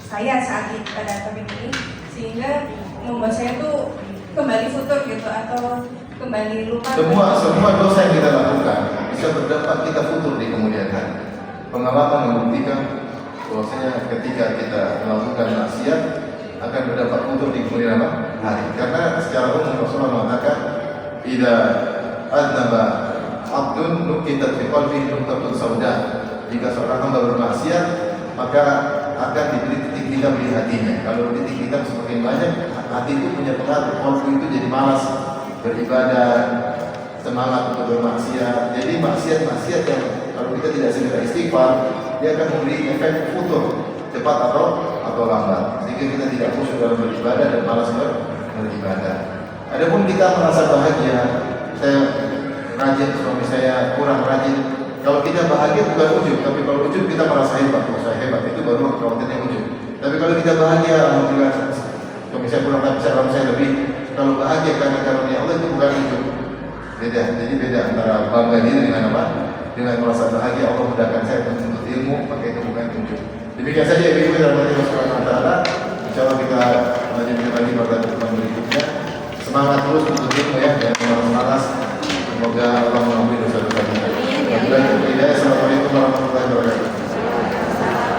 saya saat ini pada topik ini, sehingga membuat saya tuh kembali futur gitu atau kembali lupa? Semua dosa yang kita lakukan bisa berdampak kita futur di kemudian hari. Pengalaman membuktikan bahwasanya ketika kita melakukan maksiat akan berdampak futur di kemudian hari. Karena secara umum Rasulullah mengatakan, "Idza adnaba 'abdun nukitat fi qalbihi nuqtatun sauda." Jika seorang hamba bermaksiat, maka akan diberi titik hitam di hatinya. Kalau titik hitam semakin banyak, hati itu punya pengaruh, qalbu itu jadi malas beribadah, semangat untuk bermaksiat. Jadi maksiat-maksiat yang kalau kita tidak segera istighfar, dia akan memberi efek futur cepat atau lambat, sehingga kita tidak khusyuk dalam beribadah dan malas beribadah. Adapun kita merasa bahagia, saya rajin, suami saya kurang rajin. Kalau kita bahagia bukan ujub, tapi kalau ujub kita merasa hebat. Kalau saya hebat itu baru kawatirnya ujub. Tapi kalau kita bahagia, alhamdulillah, suami saya kurang tapi saya lebih. Kalau bahagia karena karunia Allah itu bukan ujub. Beda. Jadi beda antara bangga diri dengan apa? Dengan merasa bahagia Allah mudahkan saya untuk ilmu, maka itu bukan ujub. Demikian saja ibu-ibu dan bapak-ibu subhanahu wa ta'ala. Insyaallah kita lanjutkan lagi pada pertemuan berikutnya. Semangat terus untuk ilmu ya, jangan malas. Semoga Allah